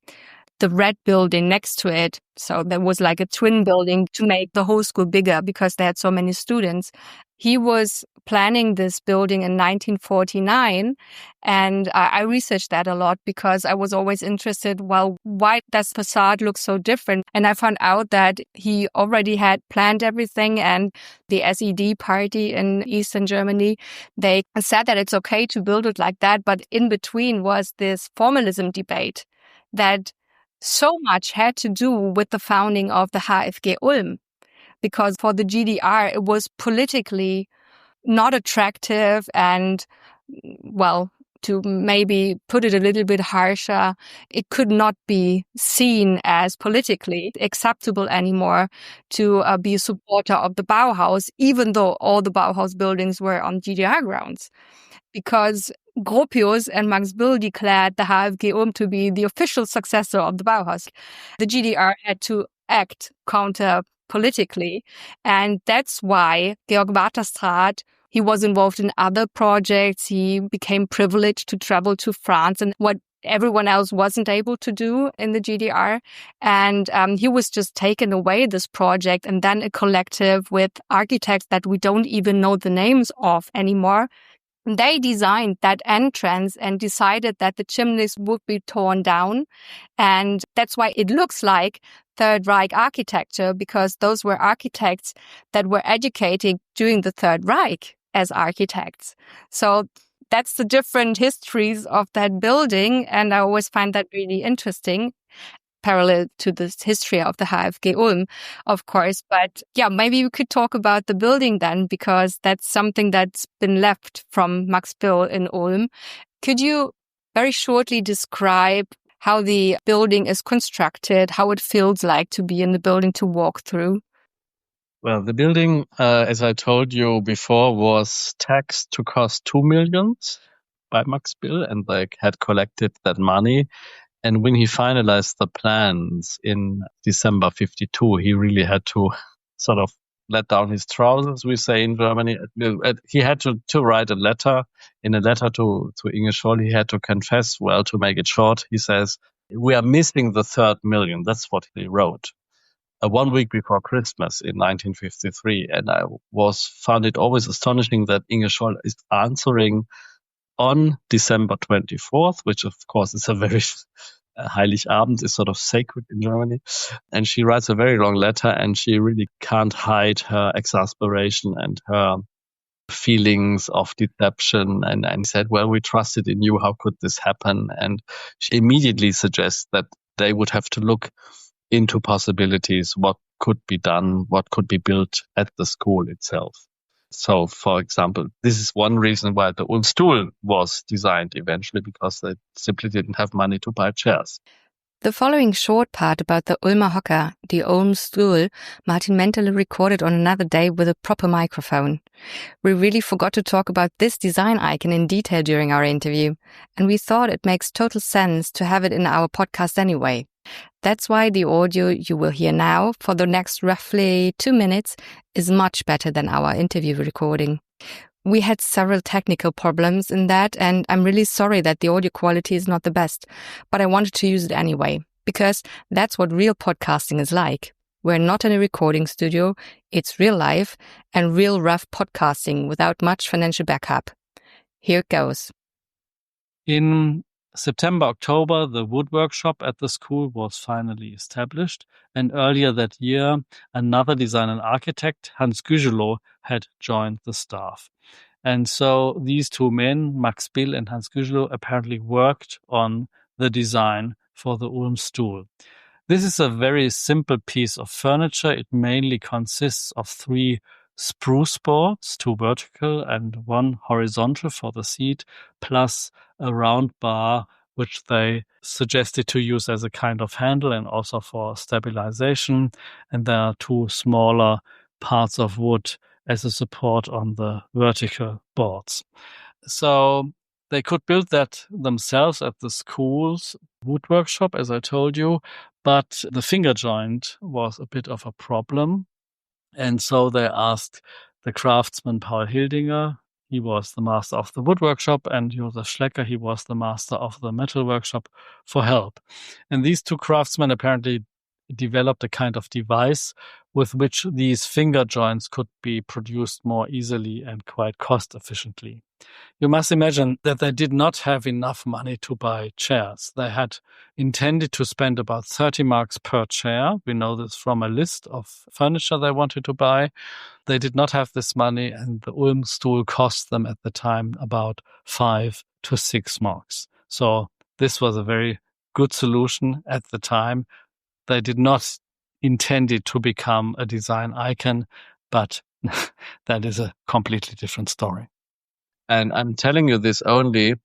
S2: the red building next to it, so there was like a twin building to make the whole school bigger because they had so many students. He was planning this building in 1949, and I researched that a lot because I was always interested, well, why does the facade look so different? And I found out that he already had planned everything, and the SED party in Eastern Germany, they said that it's okay to build it like that, but in between was this formalism debate that so much had to do with the founding of the HfG Ulm, because for the GDR, it was politically not attractive and, well, to maybe put it a little bit harsher, it could not be seen as politically acceptable anymore to be a supporter of the Bauhaus, even though all the Bauhaus buildings were on GDR grounds. Because Gropius and Max Bill declared the HfG Ulm to be the official successor of the Bauhaus. The GDR had to act counter-politically, and that's why Georg Waterstraat, he was involved in other projects. He became privileged to travel to France and what everyone else wasn't able to do in the GDR. And he was just taken away this project, and then a collective with architects that we don't even know the names of anymore. They designed that entrance and decided that the chimneys would be torn down. And that's why it looks like Third Reich architecture, because those were architects that were educated during the Third Reich as architects. So that's the different histories of that building. And I always find that really interesting, parallel to the history of the HfG Ulm, of course. But yeah, maybe we could talk about the building then, because that's something that's been left from Max Bill in Ulm. Could you very shortly describe how the building is constructed, how it feels like to be in the building, to walk through?
S1: Well, the building, as I told you before, was taxed to cost 2 million by Max Bill, and they had collected that money. And when he finalized the plans in December 52, he really had to sort of let down his trousers, we say in Germany. He had to write a letter. In a letter to Inge Scholl, he had to confess, well, to make it short, he says, we are missing the 3rd million. That's what he wrote. 1 week before Christmas in 1953. And I found it always astonishing that Inge Scholl is answering on December 24th, which of course is a very Heiligabend is sort of sacred in Germany. And she writes a very long letter, and she really can't hide her exasperation and her feelings of deception, and said, well, we trusted in you. How could this happen? And she immediately suggests that they would have to look into possibilities, what could be done, what could be built at the school itself. So, for example, this is one reason why the Ulm stool was designed eventually, because they simply didn't have money to buy chairs.
S2: The following short part about the Ulmer Hocker, the Ulm stool, Martin Mäntele recorded on another day with a proper microphone. We really forgot to talk about this design icon in detail during our interview, and we thought it makes total sense to have it in our podcast anyway. That's why the audio you will hear now for the next roughly 2 minutes is much better than our interview recording. We had several technical problems in that, and I'm really sorry that the audio quality is not the best, but I wanted to use it anyway, because that's what real podcasting is like. We're not in a recording studio, it's real life and real rough podcasting without much financial backup. Here it goes.
S1: In September, October, the wood workshop at the school was finally established, and earlier that year, another designer and architect, Hans Gugelot, had joined the staff. And so these two men, Max Bill and Hans Gugelot, apparently worked on the design for the Ulm stool. This is a very simple piece of furniture. It mainly consists of 3
S3: spruce boards, 2 vertical and 1 horizontal for the seat, plus a round bar, which they suggested to use as a kind of handle and also for stabilization. And there are 2 smaller parts of wood as a support on the vertical boards. So they could build that themselves at the school's wood workshop, as I told you, but the finger joint was a bit of a problem. And so they asked the craftsman Paul Hildinger, he was the master of the wood workshop, and Josef Schlecker, he was the master of the metal workshop, for help. And these 2 craftsmen apparently developed a kind of device with which these finger joints could be produced more easily and quite cost efficiently. You must imagine that they did not have enough money to buy chairs. They had intended to spend about 30 marks per chair. We know this from a list of furniture they wanted to buy. They did not have this money, and the Ulm stool cost them at the time about 5 to 6 marks. So this was a very good solution at the time. They did not intend it to become a design icon, but that is a completely different story.
S1: And I'm telling you this only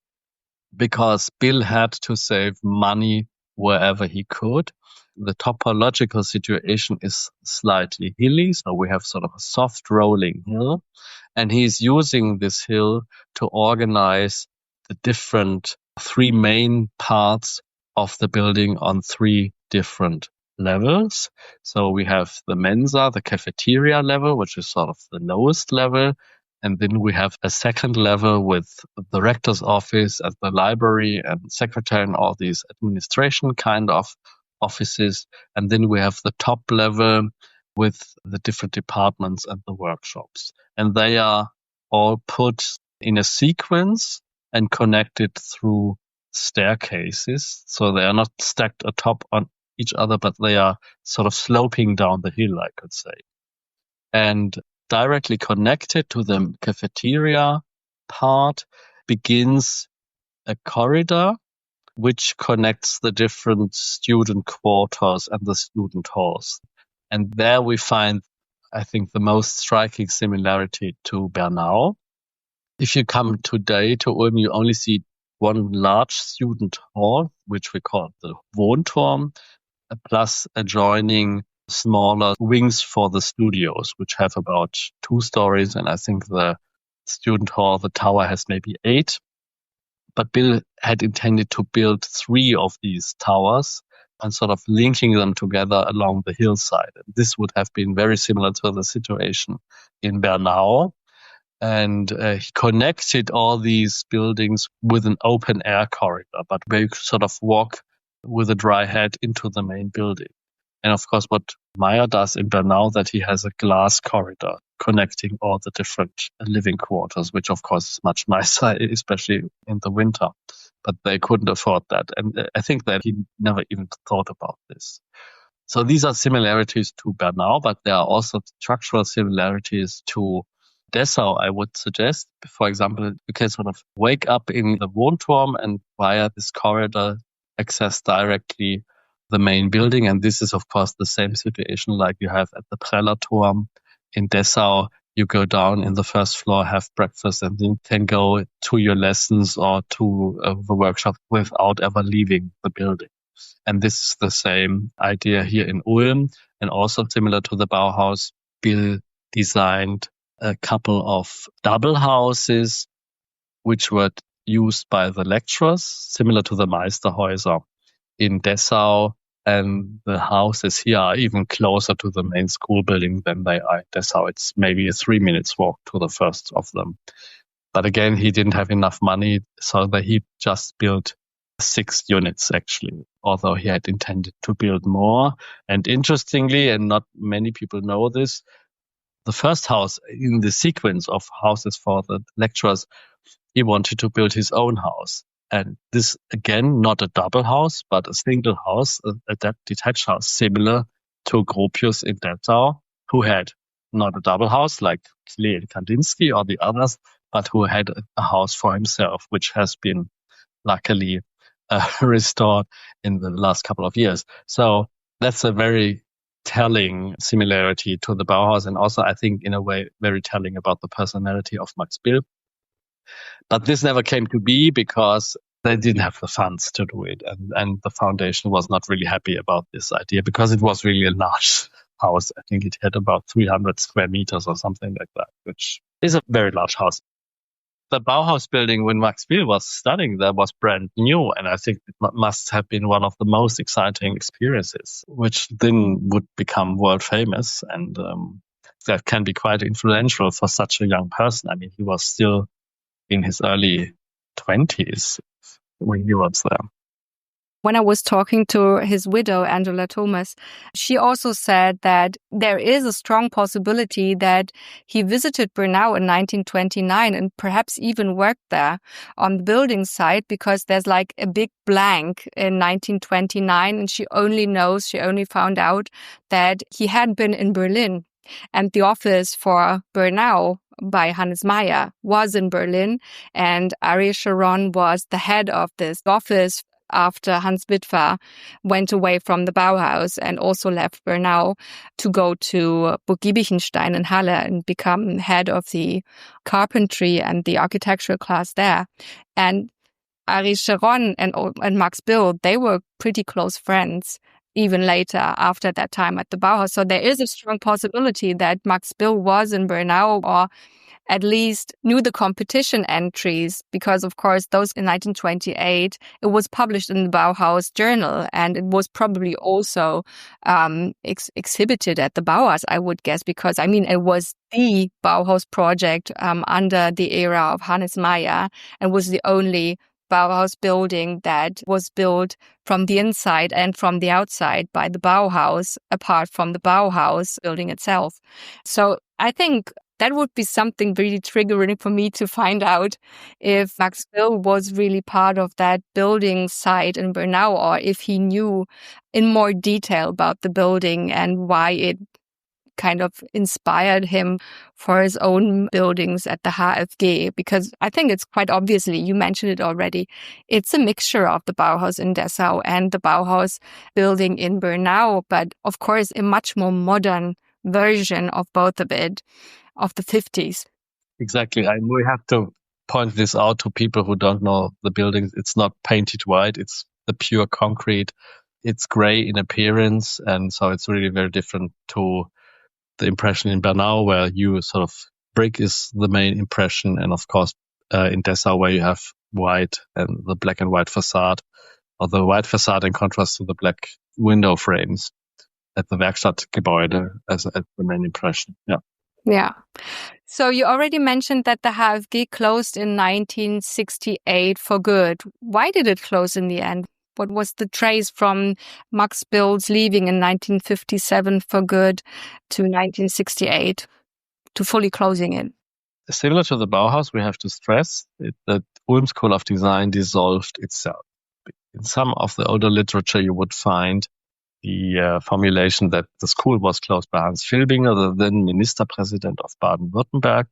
S1: because Bill had to save money wherever he could. The topological situation is slightly hilly, so we have sort of a soft rolling hill. And he's using this hill to organize the different 3 main parts of the building on 3 different levels. So we have the Mensa, the cafeteria level, which is sort of the lowest level. And then we have a second level with the rector's office and the library and secretary and all these administration kind of offices. And then we have the top level with the different departments and the workshops. And they are all put in a sequence and connected through staircases. So they are not stacked atop on each other, but they are sort of sloping down the hill, I could say. And directly connected to the cafeteria part begins a corridor which connects the different student quarters and the student halls. And there we find, I think, the most striking similarity to Bernau. If you come today to Ulm, you only see 1 large student hall, which we call the Wohnturm, plus adjoining smaller wings for the studios, which have about 2 stories. And I think the student hall, the tower, has maybe 8. But Bill had intended to build 3 of these towers and sort of linking them together along the hillside. And this would have been very similar to the situation in Bernau. And he connected all these buildings with an open air corridor, but where you could sort of walk with a dry head into the main building. And of course, what Meyer does in Bernau, that he has a glass corridor connecting all the different living quarters, which of course is much nicer, especially in the winter. But they couldn't afford that. And I think that he never even thought about this. So these are similarities to Bernau, but there are also structural similarities to Dessau, I would suggest. For example, you can sort of wake up in the Wohnturm and via this corridor access directly the main building. And this is, of course, the same situation like you have at the Prellerturm in Dessau. You go down in the first floor, have breakfast, and then can go to your lessons or to the workshop without ever leaving the building. And this is the same idea here in Ulm. And also similar to the Bauhaus, Bill designed a couple of double houses, which were used by the lecturers, similar to the Meisterhäuser in Dessau. And the houses here are even closer to the main school building than they are in Dessau. It's maybe a 3 minutes walk to the first of them. But again, he didn't have enough money, so that he just built 6 units, actually, although he had intended to build more. And interestingly, and not many people know this, the first house in the sequence of houses for the lecturers, he wanted to build his own house. And this, again, not a double house, but a single house, a detached house, similar to Gropius in Dessau, who had not a double house like Klee and Kandinsky or the others, but who had a house for himself, which has been luckily restored in the last couple of years. So that's a very telling similarity to the Bauhaus, and also I think in a way very telling about the personality of Max Bill. But this never came to be because they didn't have the funds to do it. And the foundation was not really happy about this idea because it was really a large house. I think it had about 300 square meters or something like that, which is a very large house. The Bauhaus building, when Max Bill was studying there, was brand new. And I think it must have been one of the most exciting experiences, which then would become world famous. And that can be quite influential for such a young person. I mean, he was still in his early 20s when he was there.
S2: When I was talking to his widow, Angela Thomas, she also said that there is a strong possibility that he visited Bernau in 1929 and perhaps even worked there on the building site, because there's like a big blank in 1929 and she only found out that he had been in Berlin. And the office for Bernau by Hannes Meyer was in Berlin, and Aicher-Scholl was the head of this office after Hans Witwer went away from the Bauhaus and also left Bernau to go to Burg Giebichenstein in Halle and become head of the carpentry and the architectural class there. And Aicher-Scholl and Max Bill, they were pretty close friends even later after that time at the Bauhaus. So there is a strong possibility that Max Bill was in Bernau, or at least knew the competition entries, because of course those in 1928, it was published in the Bauhaus journal, and it was probably also exhibited at the Bauhaus, I would guess, because I mean it was the Bauhaus project under the era of Hannes Meyer, and was the only Bauhaus building that was built from the inside and from the outside by the Bauhaus, apart from the Bauhaus building itself. So I think that would be something really triggering for me to find out if Max Bill was really part of that building site in Bernau, or if he knew in more detail about the building and why it kind of inspired him for his own buildings at the HfG, because I think it's quite obviously, you mentioned it already, it's a mixture of the Bauhaus in Dessau and the Bauhaus building in Bernau, but of course a much more modern version of both of it, of the 50s.
S1: Exactly. We have to point this out to people who don't know the buildings. It's not painted white. It's the pure concrete. It's gray in appearance. And so it's really very different to the impression in Bernau, where you sort of brick is the main impression. And of course, in Dessau, where you have white and the black and white facade, or the white facade in contrast to the black window frames at the Werkstattgebäude as the main impression. Yeah.
S2: Yeah. So you already mentioned that the HfG closed in 1968 for good. Why did it close in the end? What was the trace from Max Bill's leaving in 1957 for good to 1968 to fully closing it?
S1: Similar to the Bauhaus, we have to stress that Ulm School of Design dissolved itself. In some of the older literature, you would find the formulation that the school was closed by Hans Filbinger, the then Minister President of Baden-Württemberg.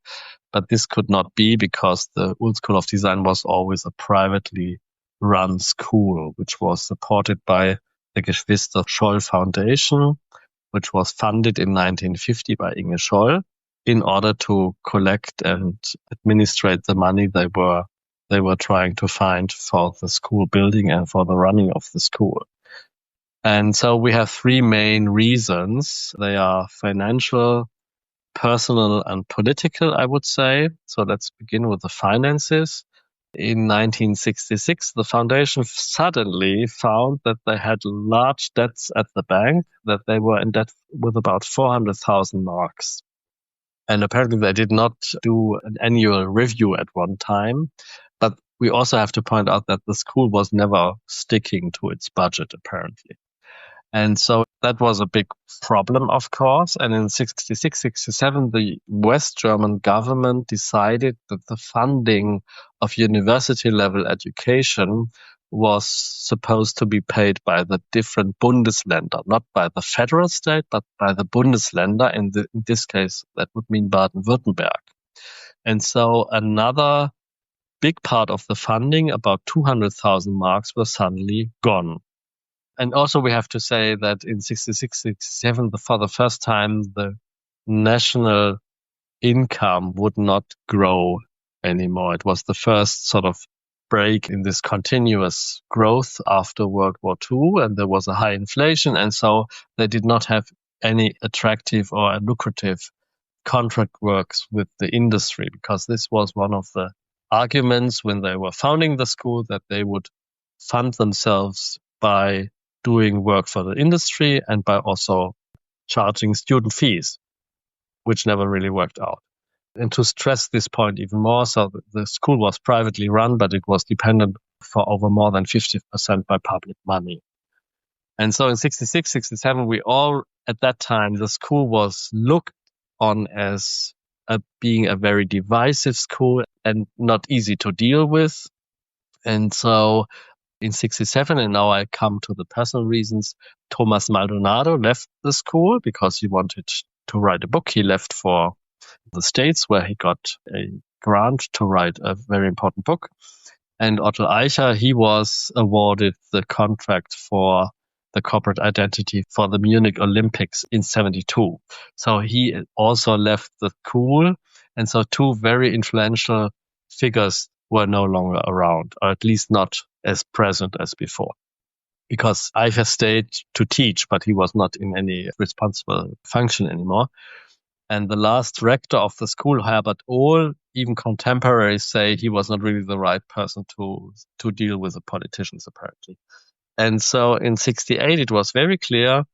S1: But this could not be, because the Ulm School of Design was always a privately run school, which was supported by the Geschwister Scholl Foundation, which was funded in 1950 by Inge Scholl in order to collect and administrate the money they were trying to find for the school building and for the running of the school. And so we have three main reasons. They are financial, personal, and political, I would say. So let's begin with the finances. In 1966, the foundation suddenly found that they had large debts at the bank, that they were in debt with about 400,000 marks. And apparently they did not do an annual review at one time. But we also have to point out that the school was never sticking to its budget, apparently. And so that was a big problem, of course. And in 66, 67, the West German government decided that the funding of university level education was supposed to be paid by the different Bundesländer, not by the federal state, but by the Bundesländer. In this case, that would mean Baden-Württemberg. And so another big part of the funding, about 200,000 marks, were suddenly gone. And also we have to say that in 66, 67, for the first time, the national income would not grow anymore. It was the first sort of break in this continuous growth after World War II, and there was a high inflation. And so they did not have any attractive or lucrative contract works with the industry, because this was one of the arguments when they were founding the school, that they would fund themselves by doing work for the industry and by also charging student fees, which never really worked out. And to stress this point even more, so the school was privately run, but it was dependent for over more than 50% by public money. And so in 66, 67, we all, at that time, the school was looked on as being a very divisive school and not easy to deal with. And so in 67, and now I come to the personal reasons, Thomas Maldonado left the school because he wanted to write a book. He left for the States, where he got a grant to write a very important book. And Otto Aicher, he was awarded the contract for the corporate identity for the Munich Olympics in 72. So he also left the school. And so two very influential figures were no longer around, or at least not as present as before. Because Aicher stayed to teach, but he was not in any responsible function anymore. And the last rector of the school, Herbert Ohl, even contemporaries say he was not really the right person to deal with the politicians, apparently. And so in 68, it was very clear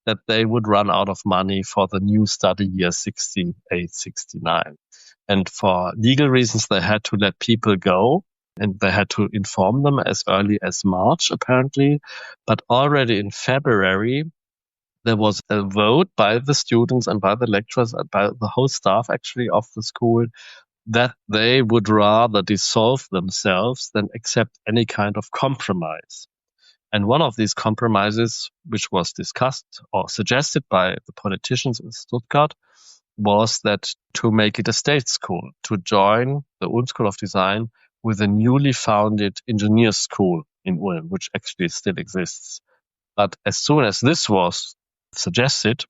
S1: that they would run out of money for the new study year 68, 69. And for legal reasons, they had to let people go, and they had to inform them as early as March, apparently. But already in February, there was a vote by the students and by the lecturers and by the whole staff, actually, of the school, that they would rather dissolve themselves than accept any kind of compromise. And one of these compromises, which was discussed or suggested by the politicians in Stuttgart, was that to make it a state school, to join the Ulm School of Design with a newly founded engineers school in Ulm, which actually still exists. But as soon as this was suggested,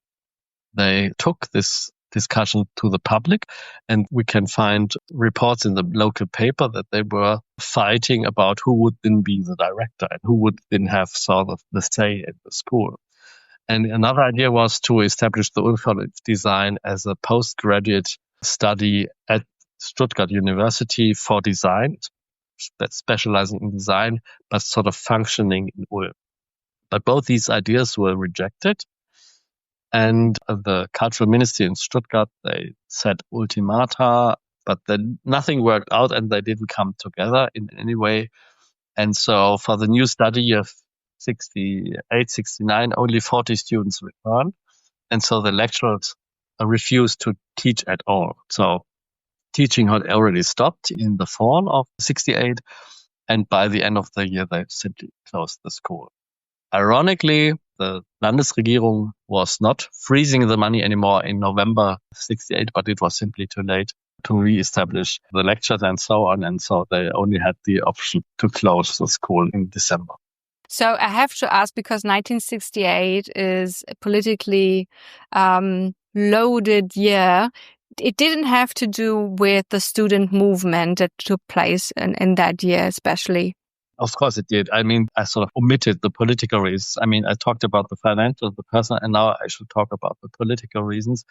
S1: they took this discussion to the public, and we can find reports in the local paper that they were fighting about who would then be the director and who would then have sort of the say in the school. And another idea was to establish the Ulm School of Design as a postgraduate study at Stuttgart University for design, that's specializing in design, but sort of functioning in Ulm. But both these ideas were rejected. And the cultural ministry in Stuttgart, they set ultimata, but then nothing worked out and they didn't come together in any way. And so for the new study year 68, 69, only 40 students returned. And so the lecturers refused to teach at all. So teaching had already stopped in the fall of 68. And by the end of the year, they simply closed the school. Ironically, the Landesregierung was not freezing the money anymore in November 68, but it was simply too late to re-establish the lectures and so on. And so they only had the option to close the school in December.
S2: So I have to ask, because 1968 is a politically loaded year. It didn't have to do with the student movement that took place in that year, especially.
S1: Of course it did. I mean, I sort of omitted the political reasons. I mean, I talked about the financial, the personal, and now I should talk about the political reasons.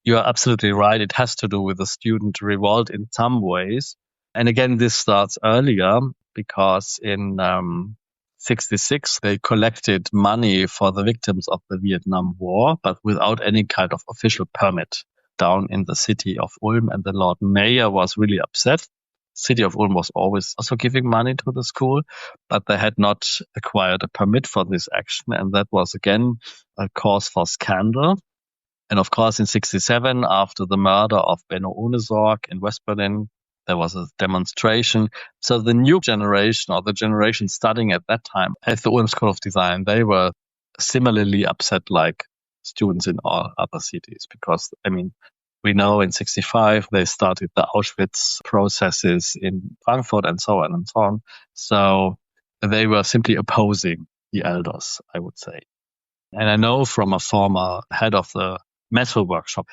S1: You are absolutely right. It has to do with the student revolt in some ways. And again, this starts earlier because in 66, they collected money for the victims of the Vietnam War, but without any kind of official permit down in the city of Ulm. And the Lord Mayor was really upset. City of Ulm was always also giving money to the school, but they had not acquired a permit for this action. And that was, again, a cause for scandal. And of course, in 67, after the murder of Benno Ohnesorg in West Berlin, there was a demonstration. So the new generation, or the generation studying at that time at the Ulm School of Design, they were similarly upset like students in all other cities. Because, I mean, we know in 65, they started the Auschwitz processes in Frankfurt and so on and so on. So they were simply opposing the elders, I would say. And I know from a former head of the metal workshop,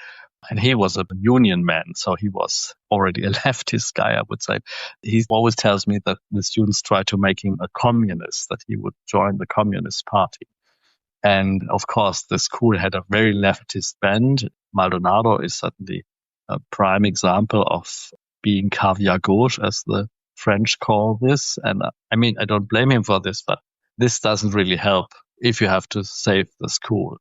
S1: and he was a union man, so he was already a leftist guy, I would say. He always tells me that the students try to make him a communist, that he would join the Communist Party. And of course, the school had a very leftist bent. Maldonado is certainly a prime example of being caviar gauche, as the French call this. And I mean, I don't blame him for this, but this doesn't really help if you have to save the school.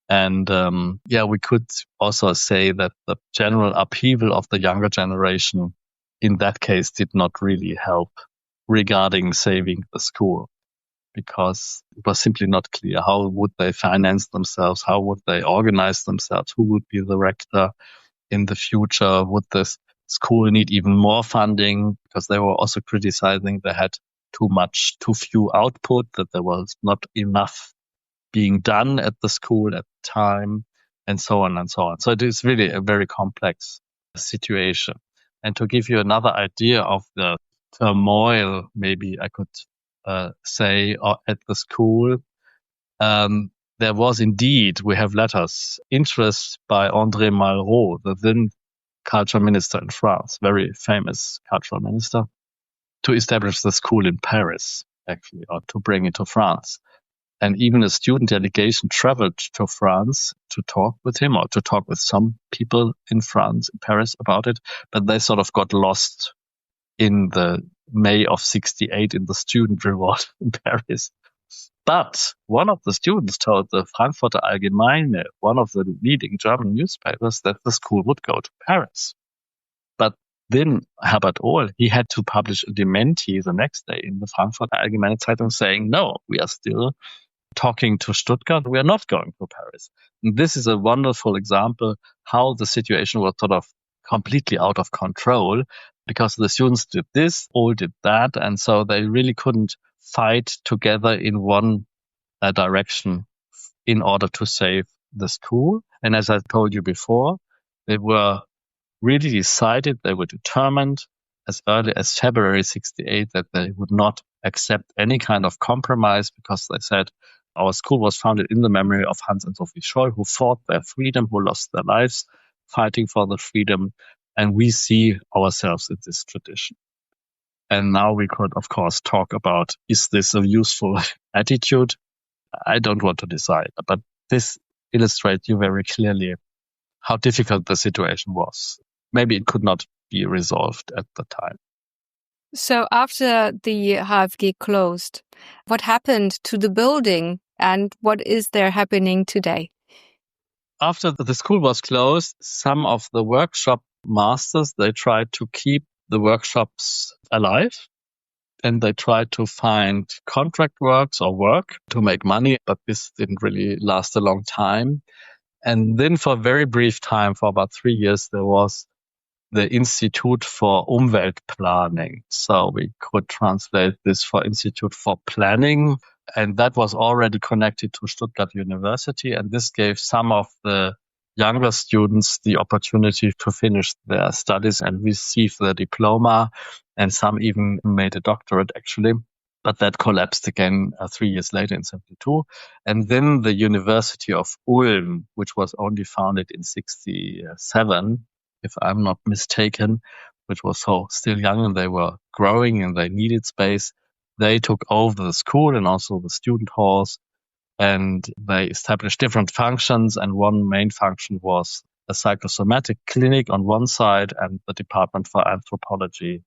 S1: And we could also say that the general upheaval of the younger generation in that case did not really help regarding saving the school, because it was simply not clear how would they finance themselves, how would they organize themselves, who would be the rector in the future, would this school need even more funding, because they were also criticizing they had too few output, that there was not enough being done at the school at the time, and so on and so on. So it is really a very complex situation. And to give you another idea of the turmoil, maybe I could say at the school, there was indeed, we have letters, interest by André Malraux, the then culture minister in France, very famous cultural minister, to establish the school in Paris, actually, or to bring it to France. And even a student delegation traveled to France to talk with him, or to talk with some people in France, in Paris, about it. But they sort of got lost in the May of 1968 in the student revolt in Paris. But one of the students told the Frankfurter Allgemeine, one of the leading German newspapers, that the school would go to Paris. But then Herbert Ohl, he had to publish a dementi the next day in the Frankfurter Allgemeine Zeitung saying, no, we are still talking to Stuttgart, we are not going to Paris. And this is a wonderful example how the situation was sort of completely out of control, because the students did this, all did that, and so they really couldn't fight together in one direction in order to save the school. And as I told you before, they were really decided, they were determined as early as February 1968 that they would not accept any kind of compromise, because they said, our school was founded in the memory of Hans and Sophie Scholl, who fought their freedom, who lost their lives fighting for the freedom, and we see ourselves in this tradition. And now we could, of course, talk about, is this a useful attitude? I don't want to decide, but this illustrates you very clearly how difficult the situation was. Maybe it could not be resolved at the time.
S2: So after the HfG closed, what happened to the building and what is there happening today?
S1: After the school was closed, some of the workshop masters, they tried to keep the workshops alive, and they tried to find contract works or work to make money, but this didn't really last a long time. And then for a very brief time, for about 3 years, there was the Institute for Umweltplanung. So we could translate this for Institute for Planning. And that was already connected to Stuttgart University. And this gave some of the younger students the opportunity to finish their studies and receive their diploma. And some even made a doctorate, actually. But that collapsed again 3 years later in 1972. And then the University of Ulm, which was only founded in 1967, if I'm not mistaken, which was so still young and they were growing and they needed space, they took over the school and also the student halls, and they established different functions. And one main function was a psychosomatic clinic on one side and the Department for Anthropology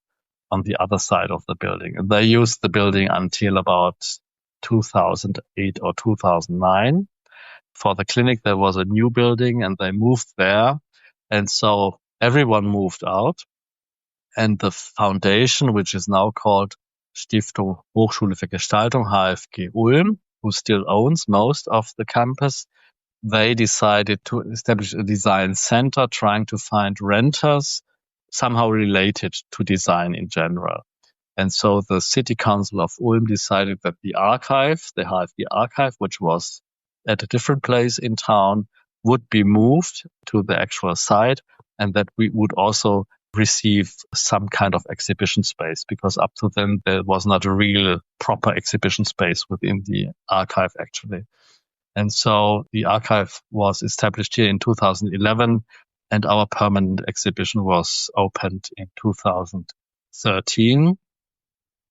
S1: on the other side of the building. And they used the building until about 2008 or 2009. For the clinic, there was a new building and they moved there. And so everyone moved out. And the foundation, which is now called Stiftung Hochschule für Gestaltung, HfG Ulm, who still owns most of the campus, they decided to establish a design center trying to find renters somehow related to design in general. And so the City Council of Ulm decided that the archive, the HfG Archive, which was at a different place in town, would be moved to the actual site, and that we would also receive some kind of exhibition space, because up to then there was not a real proper exhibition space within the archive actually. And so the archive was established here in 2011, and our permanent exhibition was opened in 2013.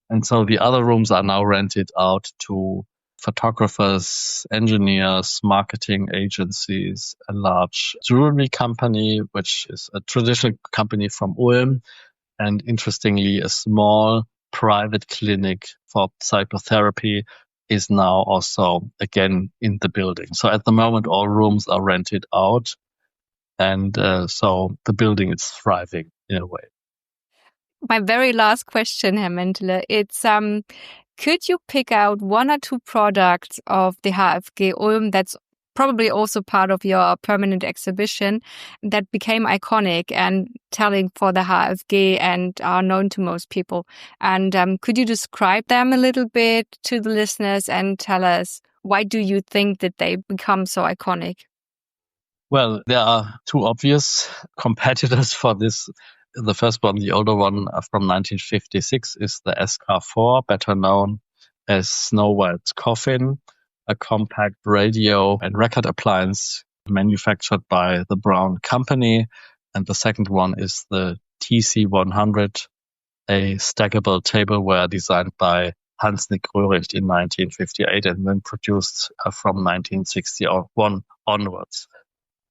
S1: And so the other rooms are now rented out to photographers, engineers, marketing agencies, a large jewelry company, which is a traditional company from Ulm, and interestingly, a small private clinic for psychotherapy is now also again in the building. So at the moment, all rooms are rented out, and so the building is thriving in a way.
S2: My very last question, Herr Mäntele, it's could you pick out one or two products of the HfG Ulm that's probably also part of your permanent exhibition that became iconic and telling for the HfG and are known to most people? And could you describe them a little bit to the listeners and tell us why do you think that they become so iconic?
S1: Well, there are two obvious competitors for this. The first one, the older one from 1956, is the SK4, better known as Snow White's Coffin, a compact radio and record appliance manufactured by the Braun Company. And the second one is the TC100, a stackable tableware designed by Hans Nick Röhricht in 1958 and then produced from 1961 onwards.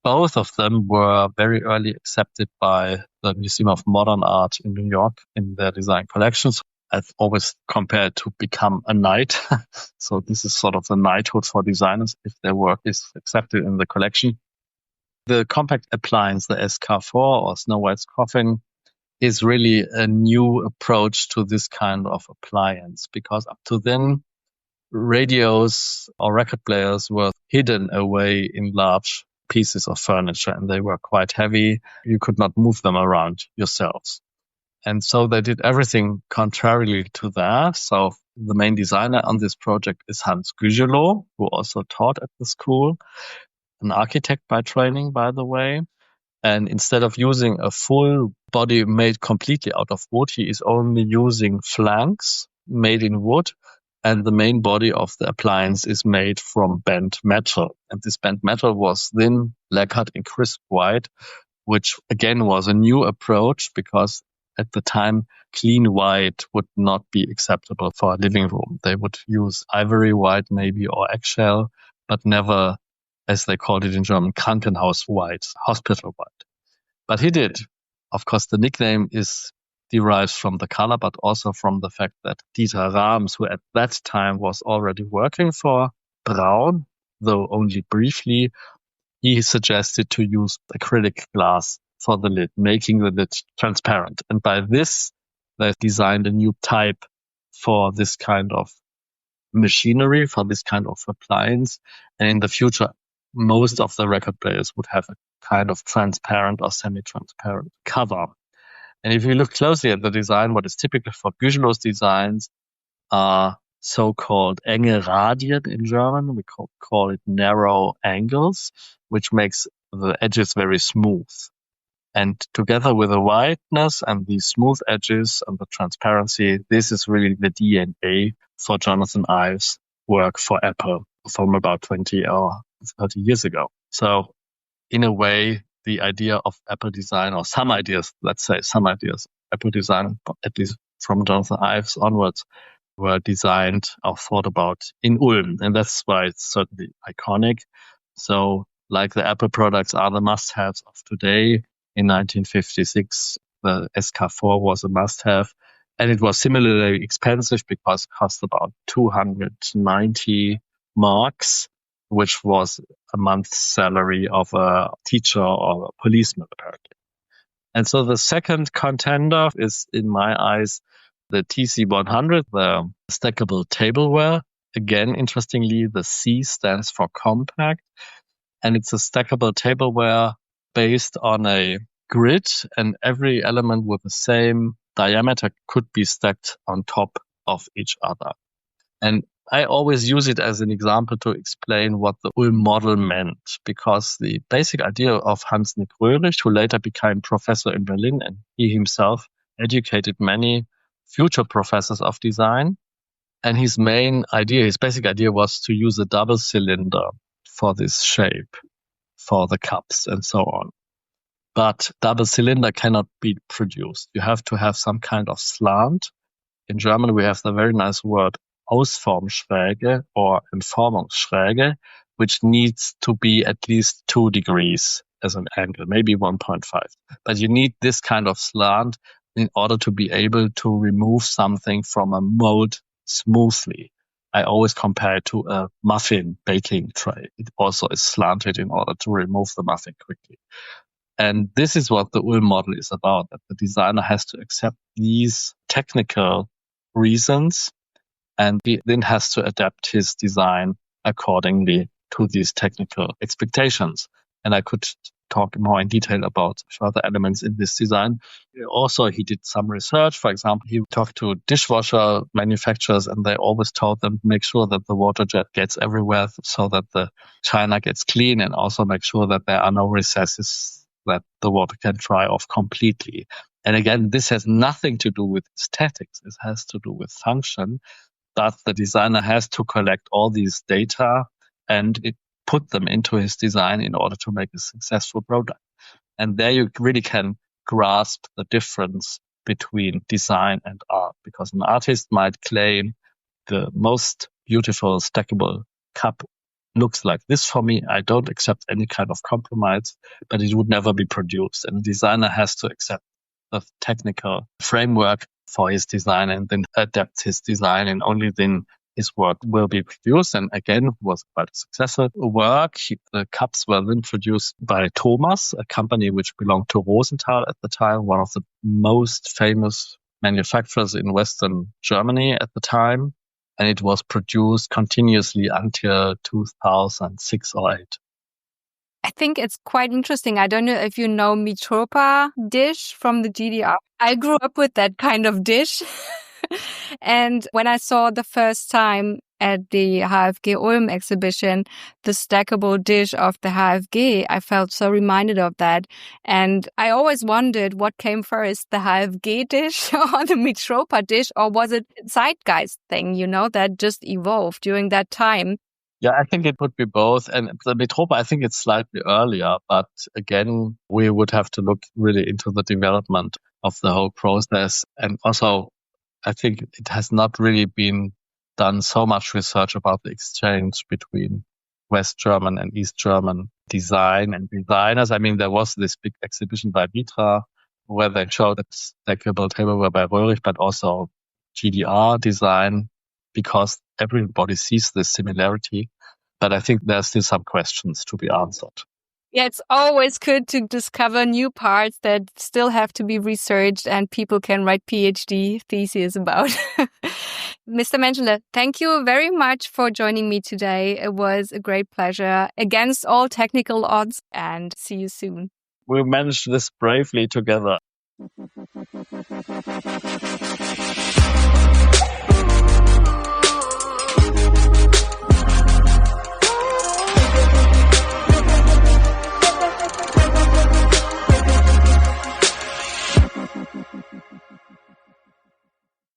S1: Both of them were very early accepted by the Museum of Modern Art in New York in their design collections. I've always compared to become a knight. So this is sort of the knighthood for designers if their work is accepted in the collection. The compact appliance, the SK4 or Snow White's Coffin, is really a new approach to this kind of appliance, because up to then, radios or record players were hidden away in large pieces of furniture, and they were quite heavy. You could not move them around yourselves. And so they did everything contrarily to that. So the main designer on this project is Hans Gugelot, who also taught at the school, an architect by training, by the way. And instead of using a full body made completely out of wood, he is only using flanks made in wood. And the main body of the appliance is made from bent metal. And this bent metal was then lacquered in crisp white, which again was a new approach, because at the time, clean white would not be acceptable for a living room. They would use ivory white maybe or eggshell, but never, as they called it in German, Krankenhaus white, hospital white. But he did. Of course, the nickname derives from the color, but also from the fact that Dieter Rams, who at that time was already working for Braun, though only briefly, he suggested to use acrylic glass for the lid, making the lid transparent. And by this, they designed a new type for this kind of machinery, for this kind of appliance. And in the future, most of the record players would have a kind of transparent or semi-transparent cover. And if you look closely at the design, what is typical for Gugelot's designs are so-called enge Radien in German. We call it narrow angles, which makes the edges very smooth. And together with the whiteness and the smooth edges and the transparency, this is really the DNA for Jonathan Ives' work for Apple from about 20 or 30 years ago. So in a way, the idea of Apple design, or some ideas, let's say some ideas, Apple design, at least from Jonathan Ives onwards, were designed or thought about in Ulm. And that's why it's certainly iconic. So like the Apple products are the must-haves of today. In 1956, the SK4 was a must-have. And it was similarly expensive because it cost about 290 marks, which was a month's salary of a teacher or a policeman, apparently. And so the second contender is, in my eyes, the TC100, the stackable tableware. Again, interestingly, the C stands for compact. And it's a stackable tableware based on a grid, and every element with the same diameter could be stacked on top of each other. And I always use it as an example to explain what the Ulm model meant, because the basic idea of Hans Nick Röhrig, who later became professor in Berlin, and he himself educated many future professors of design. And his basic idea was to use a double cylinder for this shape, for the cups and so on. But double cylinder cannot be produced. You have to have some kind of slant. In German, we have the very nice word Ausformschräge or Entformungsschräge, which needs to be at least 2 degrees as an angle, maybe 1.5. But you need this kind of slant in order to be able to remove something from a mold smoothly. I always compare it to a muffin baking tray. It also is slanted in order to remove the muffin quickly. And this is what the Ulm model is about, that the designer has to accept these technical reasons, and he then has to adapt his design accordingly to these technical expectations. And I could talk more in detail about further elements in this design. Also, he did some research. For example, he talked to dishwasher manufacturers, and they always told them make sure that the water jet gets everywhere so that the china gets clean, and also make sure that there are no recesses that the water can dry off completely. And again, this has nothing to do with aesthetics. It has to do with function. But the designer has to collect all these data and put them into his design in order to make a successful product. And there you really can grasp the difference between design and art, because an artist might claim the most beautiful stackable cup looks like this for me. I don't accept any kind of compromise, but it would never be produced. And the designer has to accept the technical framework for his design and then adapt his design, and only then his work will be produced. And again, was quite a successful work. The cups were then produced by Thomas, a company which belonged to Rosenthal at the time, one of the most famous manufacturers in Western Germany at the time. And it was produced continuously until 2006 or 8.
S2: I think it's quite interesting. I don't know if you know Mitropa dish from the GDR. I grew up with that kind of dish. And when I saw the first time at the HfG Ulm exhibition, the stackable dish of the HfG, I felt so reminded of that. And I always wondered what came first, the HfG dish or the Mitropa dish, or was it a zeitgeist thing, that just evolved during that time?
S1: Yeah, I think it would be both. And the Mitropa, I think it's slightly earlier. But again, we would have to look really into the development of the whole process. And also, I think it has not really been done so much research about the exchange between West German and East German design and designers. I mean, there was this big exhibition by Vitra where they showed stackable tableware by Röhrig, but also GDR design, because everybody sees this similarity. But I think there's still some questions to be answered.
S2: Yeah, it's always good to discover new parts that still have to be researched and people can write PhD theses about. Mr. Mäntele, thank you very much for joining me today. It was a great pleasure against all technical odds, and see you soon.
S1: We managed this bravely together.